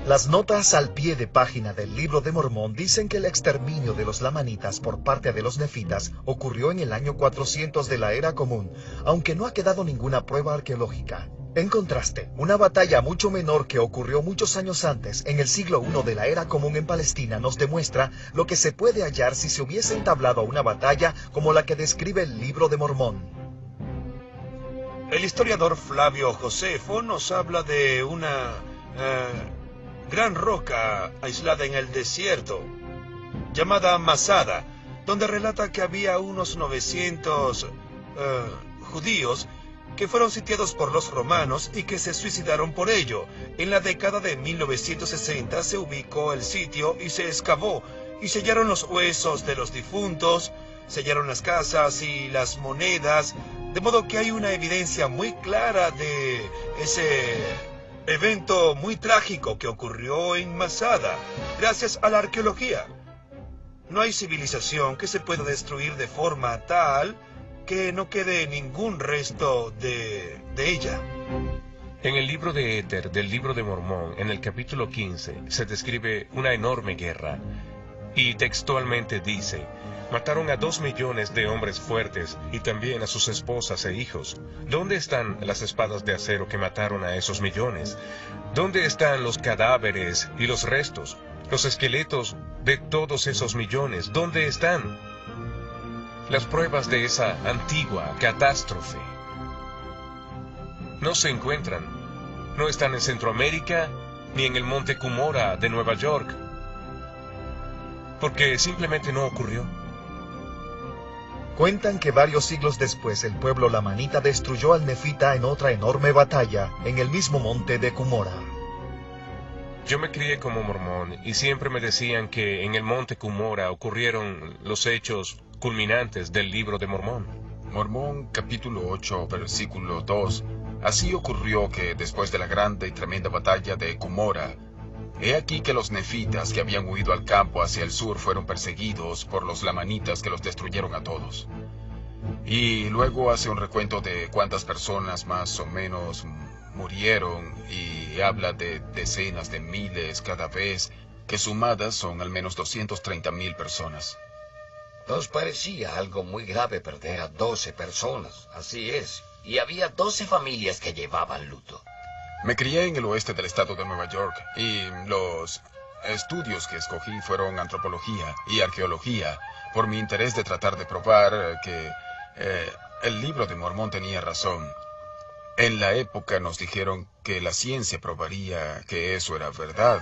Las notas al pie de página del libro de Mormón dicen que el exterminio de los lamanitas por parte de los nefitas ocurrió en el año 400 de la Era Común, aunque no ha quedado ninguna prueba arqueológica. En contraste, una batalla mucho menor que ocurrió muchos años antes, en el siglo I de la Era Común en Palestina, nos demuestra lo que se puede hallar si se hubiese entablado una batalla como la que describe el libro de Mormón. El historiador Flavio Josefo nos habla de una gran roca aislada en el desierto, llamada Masada, donde relata que había unos 900 judíos que fueron sitiados por los romanos y que se suicidaron por ello. En la década de 1960 se ubicó el sitio y se excavó, y sellaron los huesos de los difuntos, sellaron las casas y las monedas, de modo que hay una evidencia muy clara de ese evento muy trágico que ocurrió en Masada, gracias a la arqueología. No hay civilización que se pueda destruir de forma tal que no quede ningún resto de ella. En el libro de Éter del libro de Mormón, en el capítulo 15, se describe una enorme guerra. Y textualmente dice, mataron a 2 millones de hombres fuertes y también a sus esposas e hijos. ¿Dónde están las espadas de acero que mataron a esos millones? ¿Dónde están los cadáveres y los restos? Los esqueletos de todos esos millones, ¿dónde están? Las pruebas de esa antigua catástrofe no se encuentran. No están en Centroamérica ni en el Monte Cumorah de Nueva York, porque simplemente no ocurrió. Cuentan que varios siglos después el pueblo lamanita destruyó al nefita en otra enorme batalla en el mismo monte de Cumorah. Yo me crié como mormón y siempre me decían que en el monte Cumorah ocurrieron los hechos culminantes del libro de Mormón. Mormón capítulo 8 versículo 2. Así ocurrió que después de la grande y tremenda batalla de Cumorah, he aquí que los nefitas que habían huido al campo hacia el sur fueron perseguidos por los lamanitas que los destruyeron a todos. Y luego hace un recuento de cuántas personas más o menos murieron y habla de decenas de miles cada vez, que sumadas son al menos 230,000 personas. Nos parecía algo muy grave perder a 12 personas, así es, y había 12 familias que llevaban luto. Me crié en el oeste del estado de Nueva York y los estudios que escogí fueron antropología y arqueología por mi interés de tratar de probar que el libro de Mormón tenía razón. En la época nos dijeron que la ciencia probaría que eso era verdad.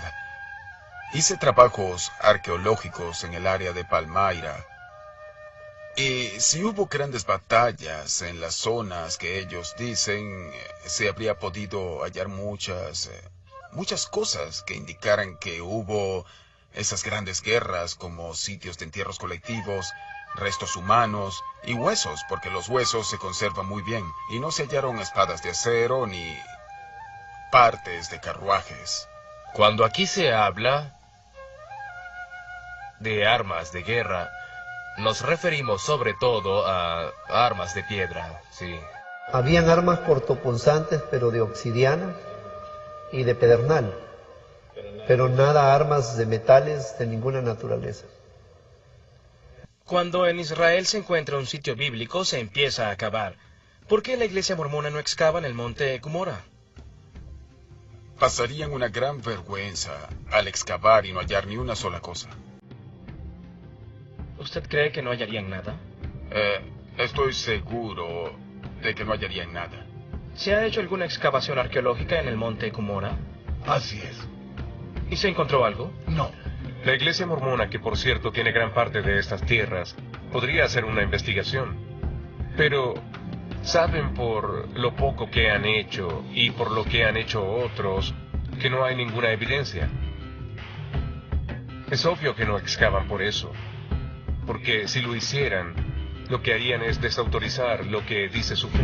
Hice trabajos arqueológicos en el área de Palmyra. Y si hubo grandes batallas en las zonas que ellos dicen, se habría podido hallar muchas cosas que indicaran que hubo esas grandes guerras, como sitios de entierros colectivos, restos humanos y huesos, porque los huesos se conservan muy bien, y no se hallaron espadas de acero ni partes de carruajes. Cuando aquí se habla de armas de guerra, nos referimos sobre todo a armas de piedra, sí. Habían armas cortopunzantes, pero de obsidiana y de pedernal, pero nada armas de metales de ninguna naturaleza. Cuando en Israel se encuentra un sitio bíblico, se empieza a cavar. ¿Por qué la iglesia mormona no excava en el monte Cumorah? Pasarían una gran vergüenza al excavar y no hallar ni una sola cosa. ¿Usted cree que no hallarían nada? Estoy seguro de que no hallarían nada. ¿Se ha hecho alguna excavación arqueológica en el monte Cumorah? Así es. ¿Y se encontró algo? No. La iglesia mormona, que por cierto tiene gran parte de estas tierras, podría hacer una investigación. Pero saben por lo poco que han hecho y por lo que han hecho otros que no hay ninguna evidencia. Es obvio que no excavan por eso, porque si lo hicieran, lo que harían es desautorizar lo que dice su fe.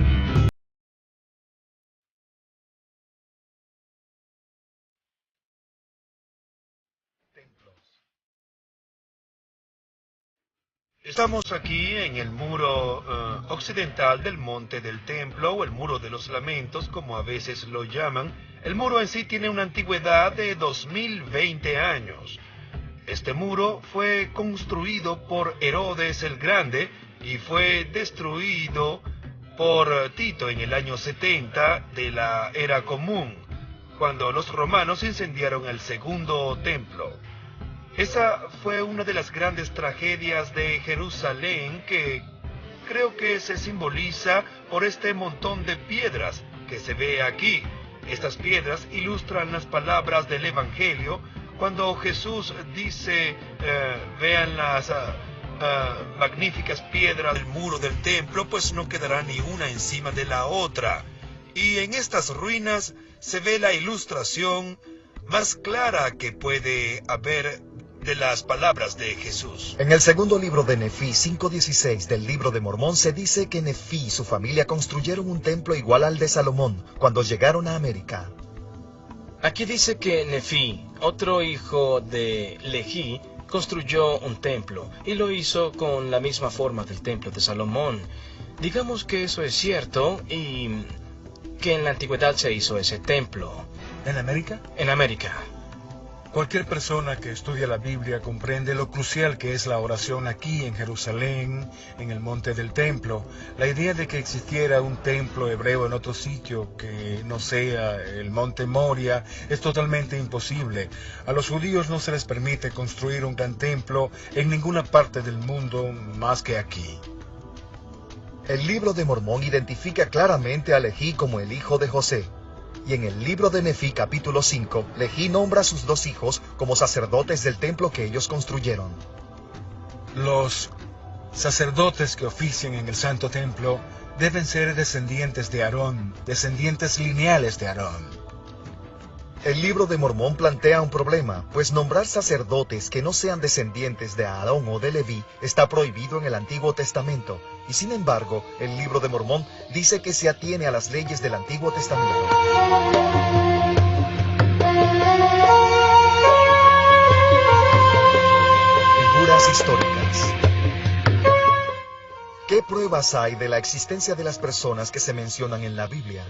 Estamos aquí en el muro occidental del Monte del Templo, o el Muro de los Lamentos, como a veces lo llaman. El muro en sí tiene una antigüedad de 2020 años. Este muro fue construido por Herodes el Grande y fue destruido por Tito en el año 70 de la Era Común, cuando los romanos incendiaron el segundo templo. Esa fue una de las grandes tragedias de Jerusalén, que creo que se simboliza por este montón de piedras que se ve aquí. Estas piedras ilustran las palabras del Evangelio cuando Jesús dice, vean las magníficas piedras del muro del templo, pues no quedará ni una encima de la otra. Y en estas ruinas se ve la ilustración más clara que puede haber de las palabras de Jesús. En el segundo libro de Nefí 5:16 del libro de Mormón se dice que Nefí y su familia construyeron un templo igual al de Salomón cuando llegaron a América. Aquí dice que Nefí, otro hijo de Lehi, construyó un templo y lo hizo con la misma forma del templo de Salomón. Digamos que eso es cierto y que en la antigüedad se hizo ese templo. ¿En América? En América. Cualquier persona que estudia la Biblia comprende lo crucial que es la oración aquí en Jerusalén, en el monte del templo. La idea de que existiera un templo hebreo en otro sitio que no sea el monte Moria es totalmente imposible. A los judíos no se les permite construir un gran templo en ninguna parte del mundo más que aquí. El libro de Mormón identifica claramente a Leví como el hijo de José. Y en el libro de Nefí capítulo 5, Leví nombra a sus 2 hijos como sacerdotes del templo que ellos construyeron. Los sacerdotes que ofician en el Santo Templo deben ser descendientes de Aarón, descendientes lineales de Aarón. El libro de Mormón plantea un problema, pues nombrar sacerdotes que no sean descendientes de Aarón o de Leví está prohibido en el Antiguo Testamento, y sin embargo, el libro de Mormón dice que se atiene a las leyes del Antiguo Testamento. Figuras históricas. ¿Qué pruebas hay de la existencia de las personas que se mencionan en la Biblia?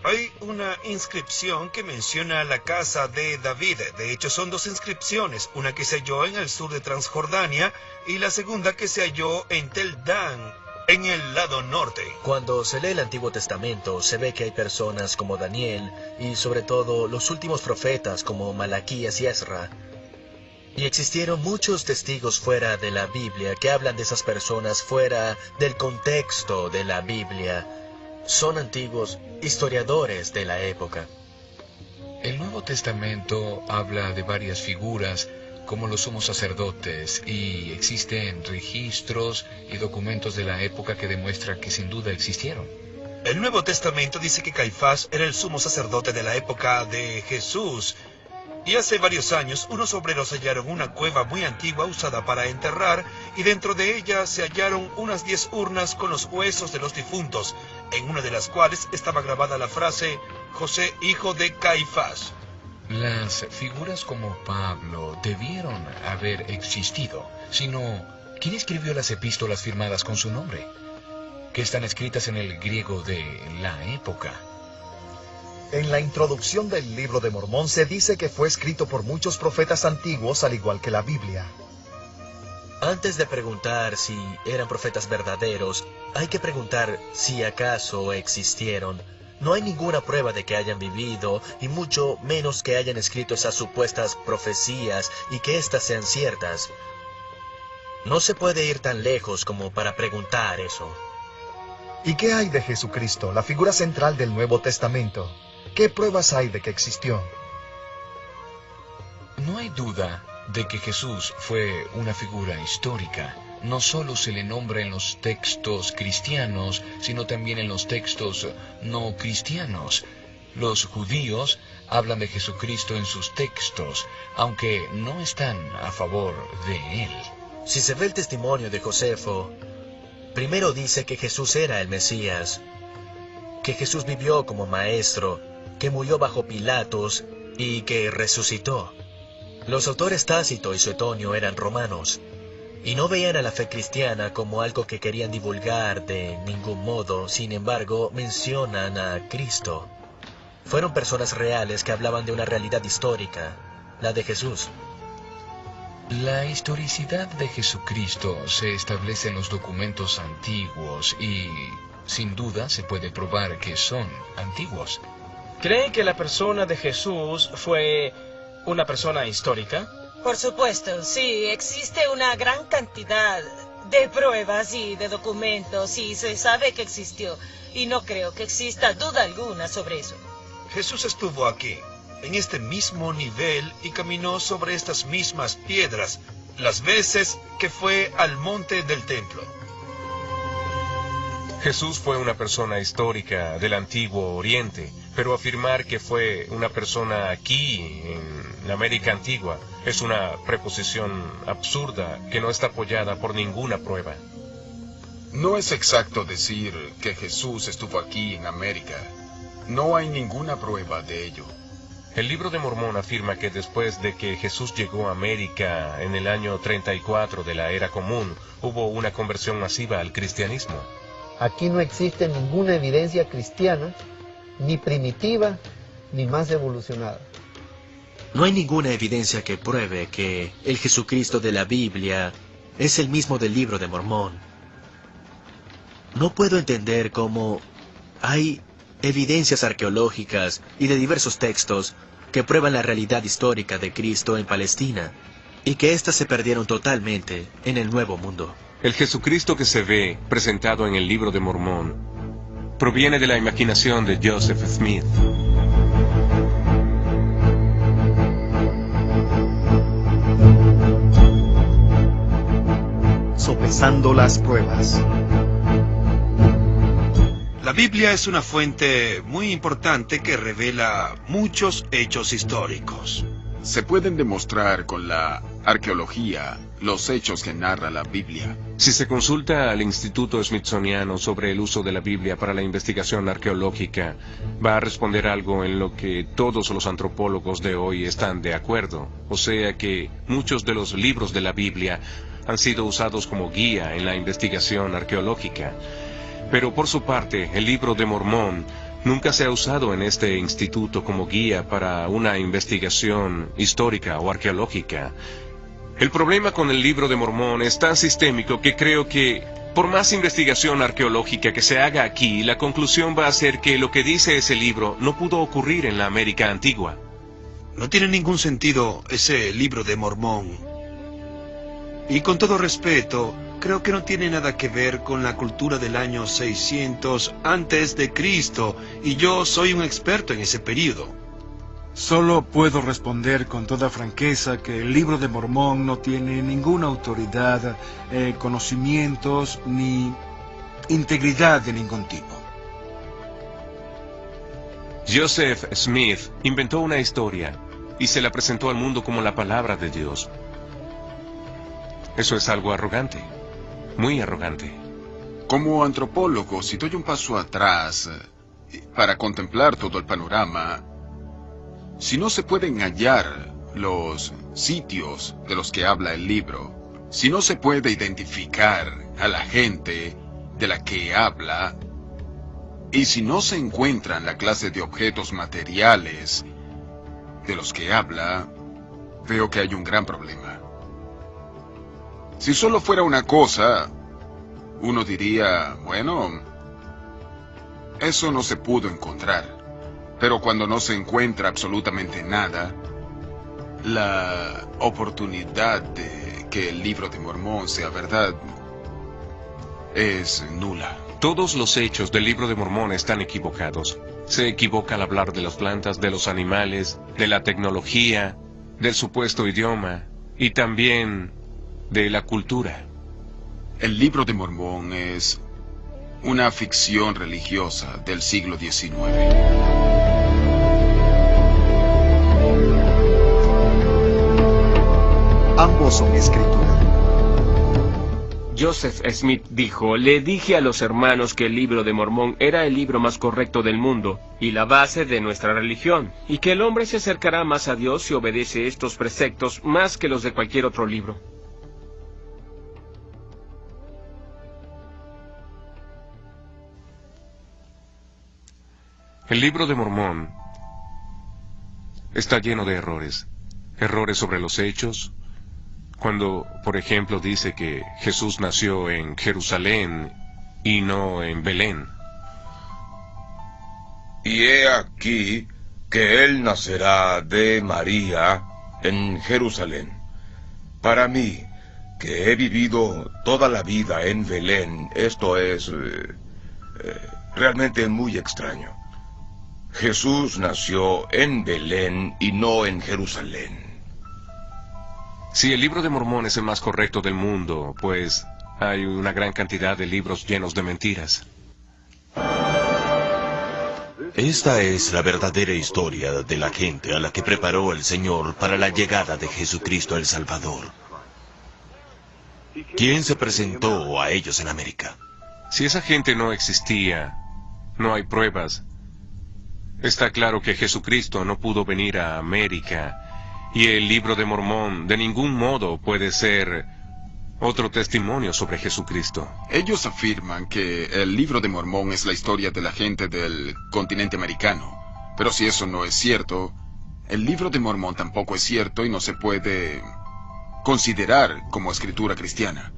Hay una inscripción que menciona la casa de David. De hecho, son 2 inscripciones, una que se halló en el sur de Transjordania y la segunda que se halló en Tel Dan, en el lado norte. Cuando se lee el Antiguo Testamento, se ve que hay personas como Daniel y sobre todo los últimos profetas como Malaquías y Ezra. Y existieron muchos testigos fuera de la Biblia que hablan de esas personas fuera del contexto de la Biblia. Son antiguos historiadores de la época. El Nuevo Testamento habla de varias figuras como los sumos sacerdotes y existen registros y documentos de la época que demuestran que sin duda existieron. El Nuevo Testamento dice que Caifás era el sumo sacerdote de la época de Jesús. Y hace varios años, unos obreros hallaron una cueva muy antigua usada para enterrar, y dentro de ella se hallaron unas 10 urnas con los huesos de los difuntos, en una de las cuales estaba grabada la frase, José, hijo de Caifás. Las figuras como Pablo debieron haber existido, sino, ¿quién escribió las epístolas firmadas con su nombre? Que están escritas en el griego de la época. En la introducción del libro de Mormón se dice que fue escrito por muchos profetas antiguos al igual que la Biblia. Antes de preguntar si eran profetas verdaderos, hay que preguntar si acaso existieron. No hay ninguna prueba de que hayan vivido, y mucho menos que hayan escrito esas supuestas profecías y que éstas sean ciertas. No se puede ir tan lejos como para preguntar eso. ¿Y qué hay de Jesucristo, la figura central del Nuevo Testamento? ¿Qué pruebas hay de que existió? No hay duda de que Jesús fue una figura histórica. No solo se le nombra en los textos cristianos, sino también en los textos no cristianos. Los judíos hablan de Jesucristo en sus textos, aunque no están a favor de él. Si se ve el testimonio de Josefo, primero dice que Jesús era el Mesías, que Jesús vivió como maestro, que murió bajo Pilatos y que resucitó. Los autores Tácito y Suetonio eran romanos, y no veían a la fe cristiana como algo que querían divulgar de ningún modo. Sin embargo, mencionan a Cristo. Fueron personas reales que hablaban de una realidad histórica, la de Jesús. La historicidad de Jesucristo se establece en los documentos antiguos y, sin duda, se puede probar que son antiguos. ¿Creen que la persona de Jesús fue una persona histórica? Por supuesto, sí. Existe una gran cantidad de pruebas y de documentos y se sabe que existió. Y no creo que exista duda alguna sobre eso. Jesús estuvo aquí, en este mismo nivel, y caminó sobre estas mismas piedras, las veces que fue al monte del templo. Jesús fue una persona histórica del Antiguo Oriente, pero afirmar que fue una persona aquí, en la América Antigua, es una preposición absurda que no está apoyada por ninguna prueba. No es exacto decir que Jesús estuvo aquí en América. No hay ninguna prueba de ello. El libro de Mormón afirma que después de que Jesús llegó a América en el año 34 de la Era Común, hubo una conversión masiva al cristianismo. Aquí no existe ninguna evidencia cristiana, ni primitiva, ni más evolucionada. No hay ninguna evidencia que pruebe que el Jesucristo de la Biblia es el mismo del Libro de Mormón. No puedo entender cómo hay evidencias arqueológicas y de diversos textos que prueban la realidad histórica de Cristo en Palestina, y que éstas se perdieron totalmente en el Nuevo Mundo. El Jesucristo que se ve presentado en el Libro de Mormón proviene de la imaginación de Joseph Smith. Sopesando las pruebas. La Biblia es una fuente muy importante que revela muchos hechos históricos. Se pueden demostrar con la arqueología los hechos que narra la Biblia. Si se consulta al Instituto Smithsoniano sobre el uso de la Biblia para la investigación arqueológica, va a responder algo en lo que todos los antropólogos de hoy están de acuerdo. O sea que muchos de los libros de la Biblia han sido usados como guía en la investigación arqueológica. Pero por su parte, el Libro de Mormón nunca se ha usado en este instituto como guía para una investigación histórica o arqueológica. El problema con el Libro de Mormón es tan sistémico que creo que, por más investigación arqueológica que se haga aquí, la conclusión va a ser que lo que dice ese libro no pudo ocurrir en la América antigua. No tiene ningún sentido ese Libro de Mormón. Y con todo respeto, creo que no tiene nada que ver con la cultura del año 600 antes de Cristo, y yo soy un experto en ese período. Solo puedo responder con toda franqueza que el Libro de Mormón no tiene ninguna autoridad, conocimientos ni integridad de ningún tipo. Joseph Smith inventó una historia y se la presentó al mundo como la palabra de Dios. Eso es algo arrogante, muy arrogante. Como antropólogo, si doy un paso atrás para contemplar todo el panorama, si no se pueden hallar los sitios de los que habla el libro, si no se puede identificar a la gente de la que habla, y si no se encuentran la clase de objetos materiales de los que habla, veo que hay un gran problema. Si solo fuera una cosa, uno diría, bueno, eso no se pudo encontrar. Pero cuando no se encuentra absolutamente nada, la oportunidad de que el Libro de Mormón sea verdad es nula. Todos los hechos del Libro de Mormón están equivocados. Se equivoca al hablar de las plantas, de los animales, de la tecnología, del supuesto idioma y también de la cultura. El Libro de Mormón es una ficción religiosa del siglo XIX. Ambos son escritura. Joseph Smith dijo, le dije a los hermanos que el Libro de Mormón era el libro más correcto del mundo y la base de nuestra religión, y que el hombre se acercará más a Dios si obedece estos preceptos más que los de cualquier otro libro. El Libro de Mormón está lleno de errores. Errores sobre los hechos. Cuando, por ejemplo, dice que Jesús nació en Jerusalén y no en Belén. Y he aquí que él nacerá de María en Jerusalén. Para mí, que he vivido toda la vida en Belén, esto es realmente muy extraño. Jesús nació en Belén y no en Jerusalén. Si el Libro de Mormón es el más correcto del mundo, pues hay una gran cantidad de libros llenos de mentiras. Esta es la verdadera historia de la gente a la que preparó el Señor para la llegada de Jesucristo el Salvador. ¿Quién se presentó a ellos en América? Si esa gente no existía, no hay pruebas. Está claro que Jesucristo no pudo venir a América, y el Libro de Mormón de ningún modo puede ser otro testimonio sobre Jesucristo. Ellos afirman que el Libro de Mormón es la historia de la gente del continente americano. Pero si eso no es cierto, el libro de Mormón tampoco es cierto y no se puede considerar como escritura cristiana.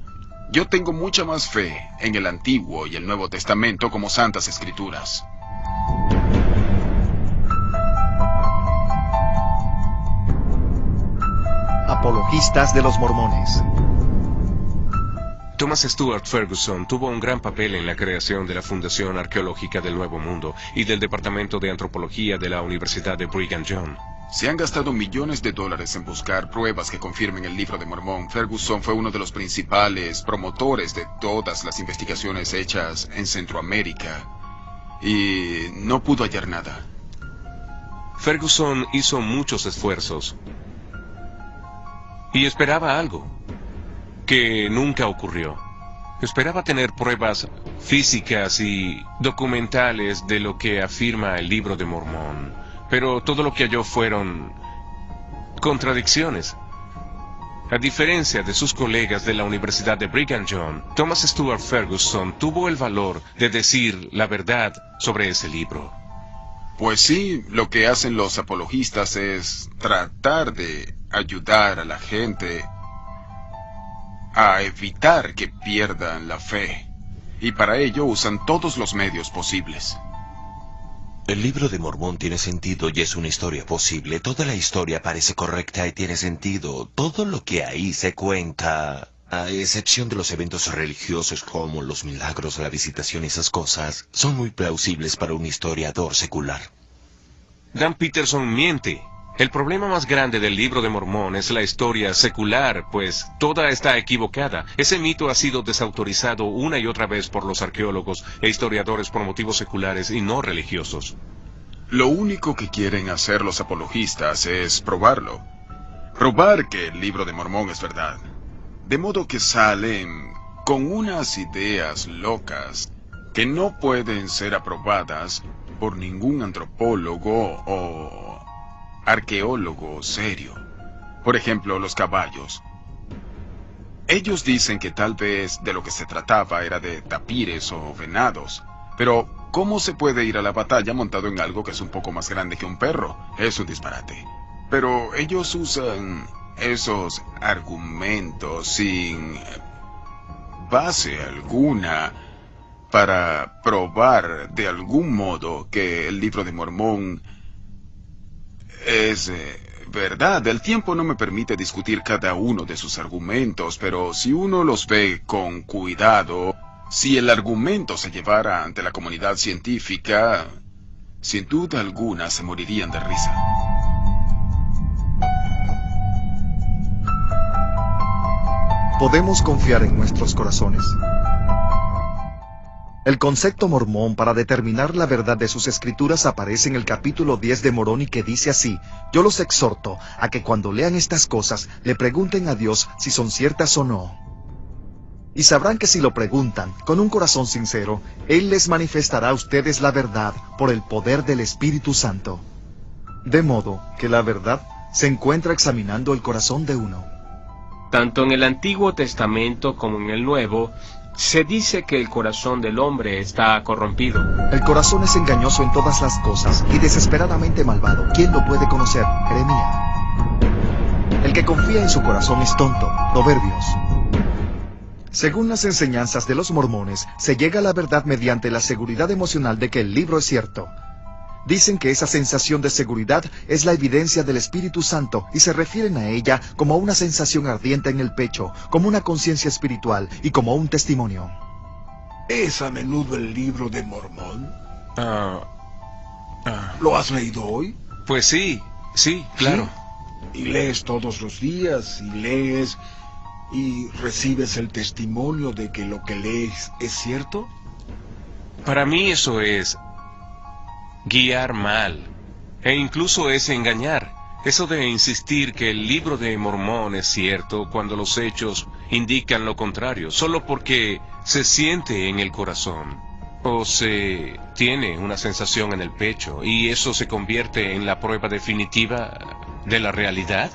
Yo tengo mucha más fe en el Antiguo y el Nuevo Testamento como santas escrituras. Apologistas de los mormones. Thomas Stuart Ferguson tuvo un gran papel en la creación de la Fundación Arqueológica del Nuevo Mundo y del Departamento de Antropología de la Universidad de Brigham Young. Se han gastado millones de dólares en buscar pruebas que confirmen el libro de Mormón. Ferguson fue uno de los principales promotores de todas las investigaciones hechas en Centroamérica y no pudo hallar nada. Ferguson hizo muchos esfuerzos y esperaba algo que nunca ocurrió. Esperaba tener pruebas físicas y documentales de lo que afirma el libro de Mormón, pero todo lo que halló fueron contradicciones. A diferencia de sus colegas de la Universidad de Brigham Young, Thomas Stuart Ferguson tuvo el valor de decir la verdad sobre ese libro. Pues sí, lo que hacen los apologistas es tratar de ayudar a la gente a evitar que pierdan la fe, y para ello usan todos los medios posibles. El libro de Mormón tiene sentido y es una historia posible. Toda la historia parece correcta y tiene sentido. Todo lo que ahí se cuenta, a excepción de los eventos religiosos como los milagros, la visitación y esas cosas, son muy plausibles para un historiador secular. Dan Peterson miente. El problema más grande del libro de Mormón es la historia secular, pues toda está equivocada. Ese mito ha sido desautorizado una y otra vez por los arqueólogos e historiadores por motivos seculares y no religiosos. Lo único que quieren hacer los apologistas es probarlo. Probar que el libro de Mormón es verdad. De modo que salen con unas ideas locas que no pueden ser aprobadas por ningún antropólogo o arqueólogo serio. Por ejemplo, los caballos. Ellos dicen que tal vez de lo que se trataba era de tapires o venados. Pero, ¿cómo se puede ir a la batalla montado en algo que es un poco más grande que un perro? Es un disparate. Pero ellos usan esos argumentos sin base alguna para probar de algún modo que el libro de Mormón es verdad. El tiempo no me permite discutir cada uno de sus argumentos, pero si uno los ve con cuidado, si el argumento se llevara ante la comunidad científica, sin duda alguna se morirían de risa. ¿Podemos confiar en nuestros corazones? El concepto mormón para determinar la verdad de sus escrituras aparece en el capítulo 10 de Moroni, que dice así: yo los exhorto a que cuando lean estas cosas le pregunten a Dios si son ciertas o no. Y sabrán que si lo preguntan con un corazón sincero, Él les manifestará a ustedes la verdad por el poder del Espíritu Santo. De modo que la verdad se encuentra examinando el corazón de uno. Tanto en el Antiguo Testamento como en el Nuevo, se dice que el corazón del hombre está corrompido. El corazón es engañoso en todas las cosas y desesperadamente malvado. ¿Quién lo puede conocer? Jeremías. El que confía en su corazón es tonto. Proverbios. Según las enseñanzas de los mormones, se llega a la verdad mediante la seguridad emocional de que el libro es cierto. Dicen que esa sensación de seguridad es la evidencia del Espíritu Santo y se refieren a ella como a una sensación ardiente en el pecho, como una conciencia espiritual y como un testimonio. ¿Es a menudo el libro de Mormón? ¿Lo has leído hoy? Pues sí, claro. ¿Sí? ¿Y lees todos los días? ¿Y lees y recibes el testimonio de que lo que lees es cierto? Para mí eso es guiar mal, e incluso es engañar. Eso de insistir que el libro de Mormón es cierto cuando los hechos indican lo contrario, solo porque se siente en el corazón, o se tiene una sensación en el pecho, y eso se convierte en la prueba definitiva de la realidad.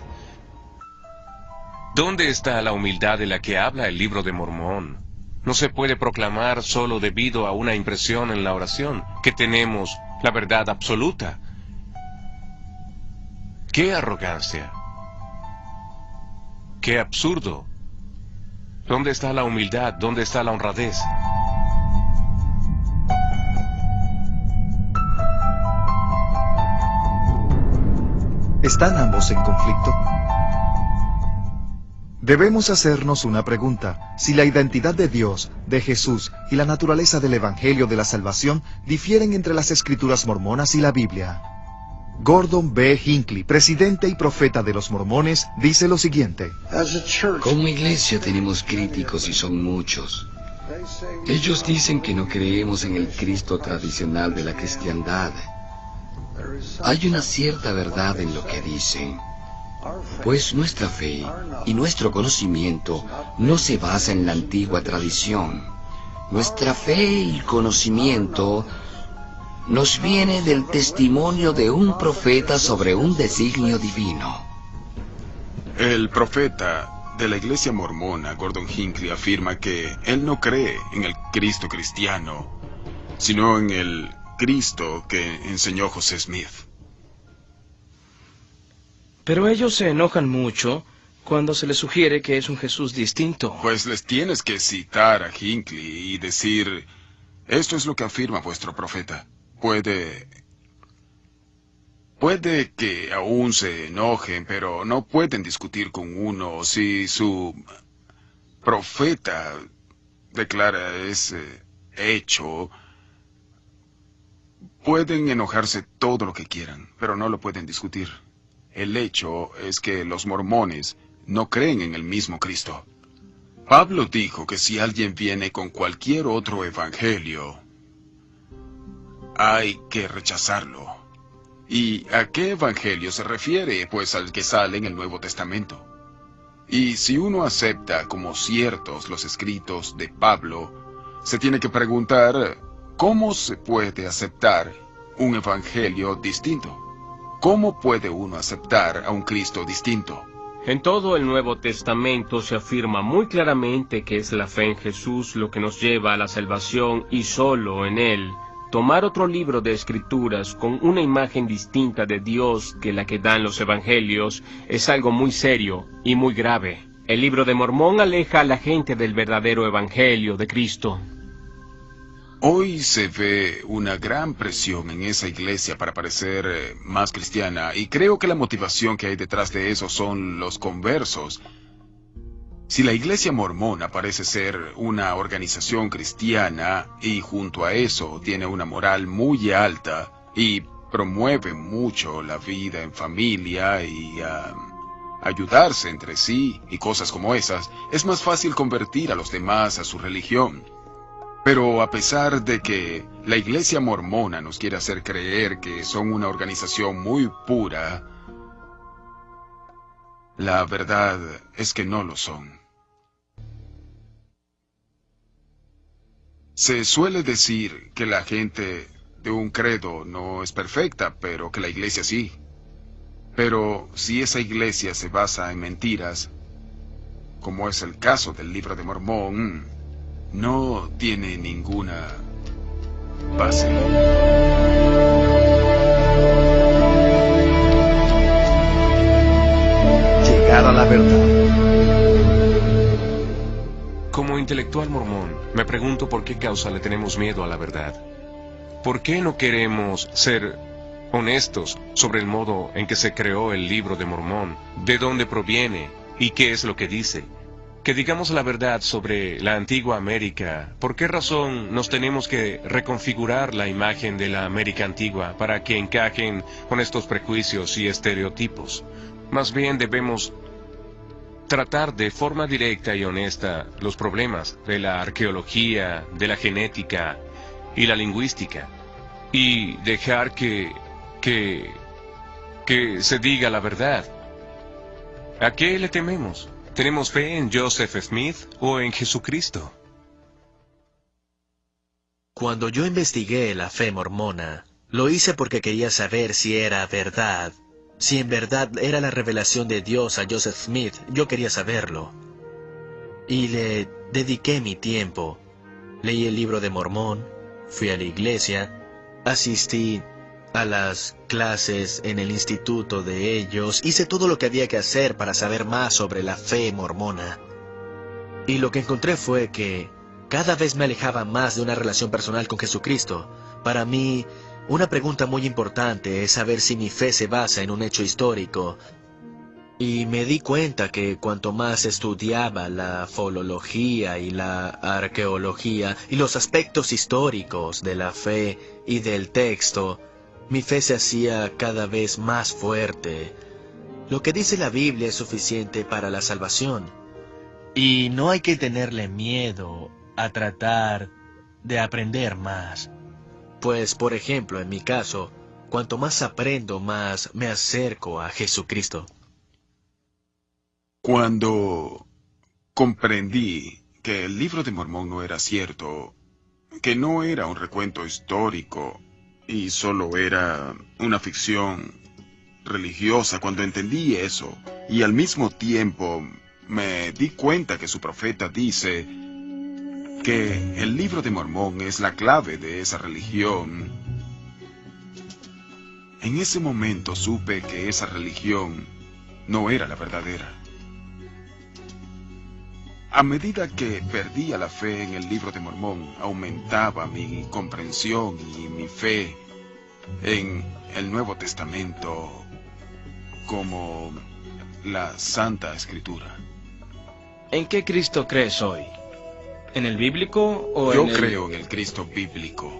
¿Dónde está la humildad de la que habla el libro de Mormón? No se puede proclamar solo debido a una impresión en la oración, que tenemos la verdad absoluta. ¡Qué arrogancia! ¡Qué absurdo! ¿Dónde está la humildad? ¿Dónde está la honradez? ¿Están ambos en conflicto? Debemos hacernos una pregunta: si la identidad de Dios, de Jesús y la naturaleza del Evangelio de la Salvación difieren entre las Escrituras mormonas y la Biblia. Gordon B. Hinckley, presidente y profeta de los mormones, dice lo siguiente: Como iglesia tenemos críticos y son muchos. Ellos dicen que no creemos en el Cristo tradicional de la cristiandad. Hay una cierta verdad en lo que dicen, pues nuestra fe y nuestro conocimiento no se basa en la antigua tradición. Nuestra fe y conocimiento nos viene del testimonio de un profeta sobre un designio divino. El profeta de la iglesia mormona, Gordon Hinckley, afirma que él no cree en el Cristo cristiano, sino en el Cristo que enseñó José Smith. Pero ellos se enojan mucho cuando se les sugiere que es un Jesús distinto. Pues les tienes que citar a Hinckley y decir: esto es lo que afirma vuestro profeta. Puede que aún se enojen, pero no pueden discutir con uno si su profeta declara ese hecho. Pueden enojarse todo lo que quieran, pero no lo pueden discutir. El hecho es que los mormones no creen en el mismo Cristo. Pablo dijo que si alguien viene con cualquier otro evangelio, hay que rechazarlo. ¿Y a qué evangelio se refiere? Pues al que sale en el Nuevo Testamento. Y si uno acepta como ciertos los escritos de Pablo, se tiene que preguntar: ¿cómo se puede aceptar un evangelio distinto? ¿Cómo puede uno aceptar a un Cristo distinto? En todo el Nuevo Testamento se afirma muy claramente que es la fe en Jesús lo que nos lleva a la salvación y solo en Él. Tomar otro libro de escrituras con una imagen distinta de Dios que la que dan los evangelios es algo muy serio y muy grave. El libro de Mormón aleja a la gente del verdadero evangelio de Cristo. Hoy se ve una gran presión en esa iglesia para parecer más cristiana, y creo que la motivación que hay detrás de eso son los conversos. Si la iglesia mormona parece ser una organización cristiana y junto a eso tiene una moral muy alta y promueve mucho la vida en familia y ayudarse entre sí y cosas como esas, es más fácil convertir a los demás a su religión. Pero a pesar de que la iglesia mormona nos quiere hacer creer que son una organización muy pura, la verdad es que no lo son. Se suele decir que la gente de un credo no es perfecta, pero que la iglesia sí. Pero si esa iglesia se basa en mentiras, como es el caso del Libro de Mormón, no tiene ninguna base. Llegar a la verdad. Como intelectual mormón, me pregunto por qué causa le tenemos miedo a la verdad. ¿Por qué no queremos ser honestos sobre el modo en que se creó el Libro de Mormón, de dónde proviene y qué es lo que dice? Que digamos la verdad sobre la antigua América. ¿Por qué razón nos tenemos que reconfigurar la imagen de la América antigua para que encajen con estos prejuicios y estereotipos? Más bien debemos tratar de forma directa y honesta los problemas de la arqueología, de la genética y la lingüística, y dejar que se diga la verdad. ¿A qué le tememos? ¿Tenemos fe en Joseph Smith o en Jesucristo? Cuando yo investigué la fe mormona, lo hice porque quería saber si era verdad. Si en verdad era la revelación de Dios a Joseph Smith, yo quería saberlo. Y le dediqué mi tiempo. Leí el Libro de Mormón, fui a la iglesia, asistí a las clases en el instituto de ellos, hice todo lo que había que hacer para saber más sobre la fe mormona. Y lo que encontré fue que cada vez me alejaba más de una relación personal con Jesucristo. Para mí, una pregunta muy importante es saber si mi fe se basa en un hecho histórico. Y me di cuenta que cuanto más estudiaba la filología y la arqueología y los aspectos históricos de la fe y del texto, mi fe se hacía cada vez más fuerte. Lo que dice la Biblia es suficiente para la salvación. Y no hay que tenerle miedo a tratar de aprender más. Pues, por ejemplo, en mi caso, cuanto más aprendo, más me acerco a Jesucristo. Cuando comprendí que el libro de Mormón no era cierto, que no era un recuento histórico y solo era una ficción religiosa, cuando entendí eso, y al mismo tiempo me di cuenta que su profeta dice que el libro de Mormón es la clave de esa religión, en ese momento supe que esa religión no era la verdadera. A medida que perdía la fe en el libro de Mormón, aumentaba mi comprensión y mi fe en el Nuevo Testamento como la Santa Escritura. ¿En qué Cristo crees hoy? ¿En el bíblico o Yo en el...? creo en el Cristo bíblico.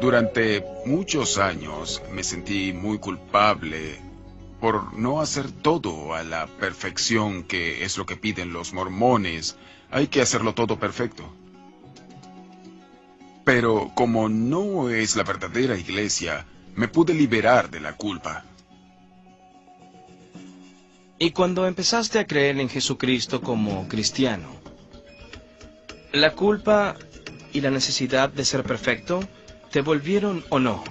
Durante muchos años me sentí muy culpable por no hacer todo a la perfección, que es lo que piden los mormones. Hay que hacerlo todo perfecto. Pero como no es la verdadera iglesia, me pude liberar de la culpa. Y cuando empezaste a creer en Jesucristo como cristiano, ¿la culpa y la necesidad de ser perfecto te volvieron o no?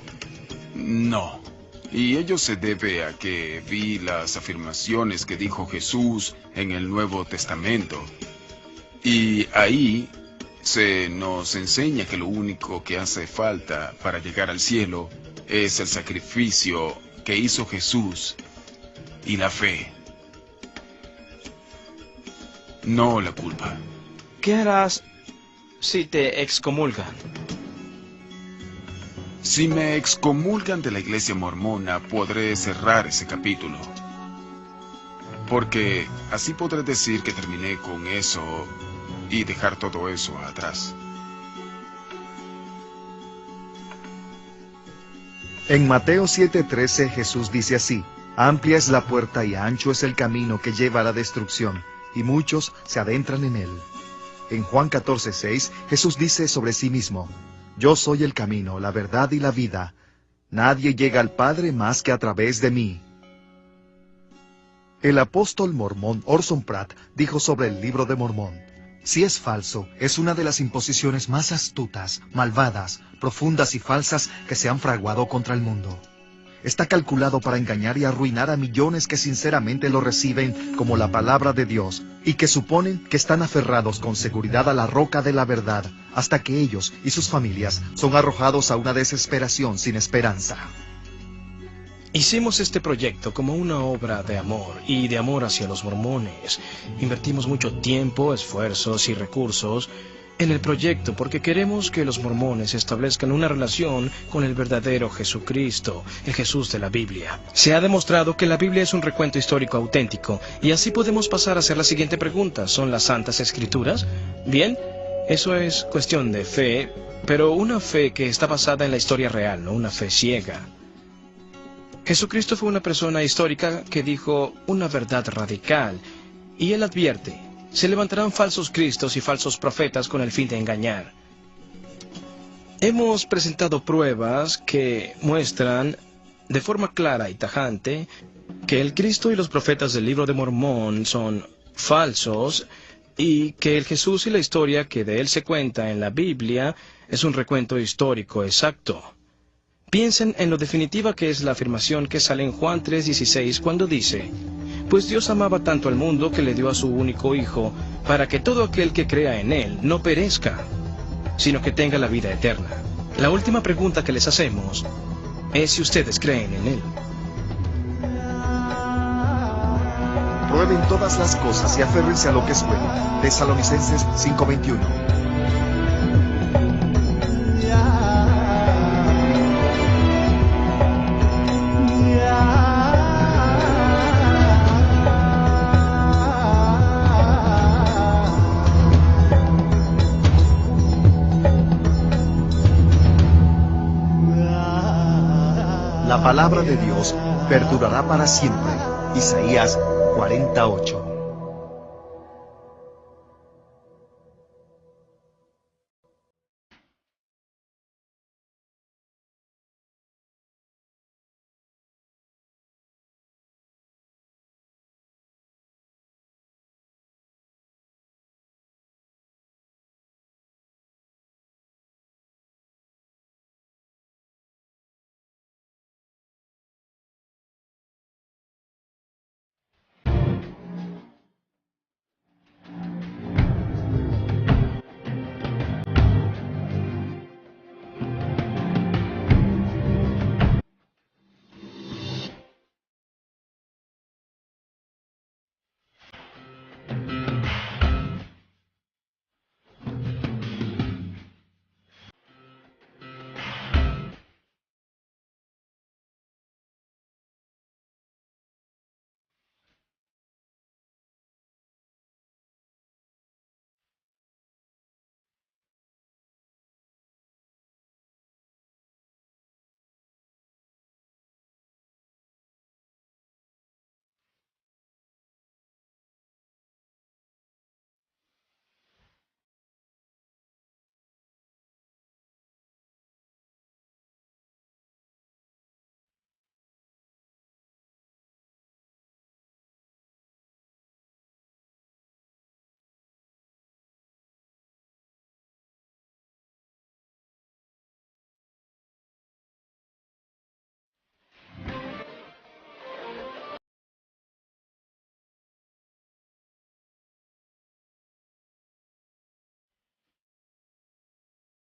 No. Y ello se debe a que vi las afirmaciones que dijo Jesús en el Nuevo Testamento. Y ahí se nos enseña que lo único que hace falta para llegar al cielo es el sacrificio que hizo Jesús y la fe, no la culpa. ¿Qué harás si te excomulgan? Si me excomulgan de la iglesia mormona, podré cerrar ese capítulo. Porque así podré decir que terminé con eso y dejar todo eso atrás. En Mateo 7:13 Jesús dice así: amplia es la puerta y ancho es el camino que lleva a la destrucción, y muchos se adentran en él. En Juan 14:6 Jesús dice sobre sí mismo: yo soy el camino, la verdad y la vida. Nadie llega al Padre más que a través de mí. El apóstol mormón Orson Pratt dijo sobre el libro de Mormón: si es falso, es una de las imposiciones más astutas, malvadas, profundas y falsas que se han fraguado contra el mundo. Está calculado para engañar y arruinar a millones que sinceramente lo reciben como la palabra de Dios y que suponen que están aferrados con seguridad a la roca de la verdad, hasta que ellos y sus familias son arrojados a una desesperación sin esperanza. Hicimos este proyecto como una obra de amor y de amor hacia los mormones. Invertimos mucho tiempo, esfuerzos y recursos en el proyecto porque queremos que los mormones establezcan una relación con el verdadero Jesucristo, el Jesús de la Biblia. Se ha demostrado que la Biblia es un recuento histórico auténtico y así podemos pasar a hacer la siguiente pregunta: ¿son las Santas Escrituras? Bien, eso es cuestión de fe, pero una fe que está basada en la historia real, no una fe ciega. Jesucristo fue una persona histórica que dijo una verdad radical, y él advierte: se levantarán falsos cristos y falsos profetas con el fin de engañar. Hemos presentado pruebas que muestran de forma clara y tajante que el Cristo y los profetas del libro de Mormón son falsos y que el Jesús y la historia que de él se cuenta en la Biblia es un recuento histórico exacto. Piensen en lo definitiva que es la afirmación que sale en Juan 3:16 cuando dice: pues Dios amaba tanto al mundo que le dio a su único Hijo, para que todo aquel que crea en Él no perezca, sino que tenga la vida eterna. La última pregunta que les hacemos es si ustedes creen en Él. Prueben todas las cosas y aférrense a lo que es bueno. Tesalonicenses 5:21. La palabra de Dios perdurará para siempre. Isaías 48.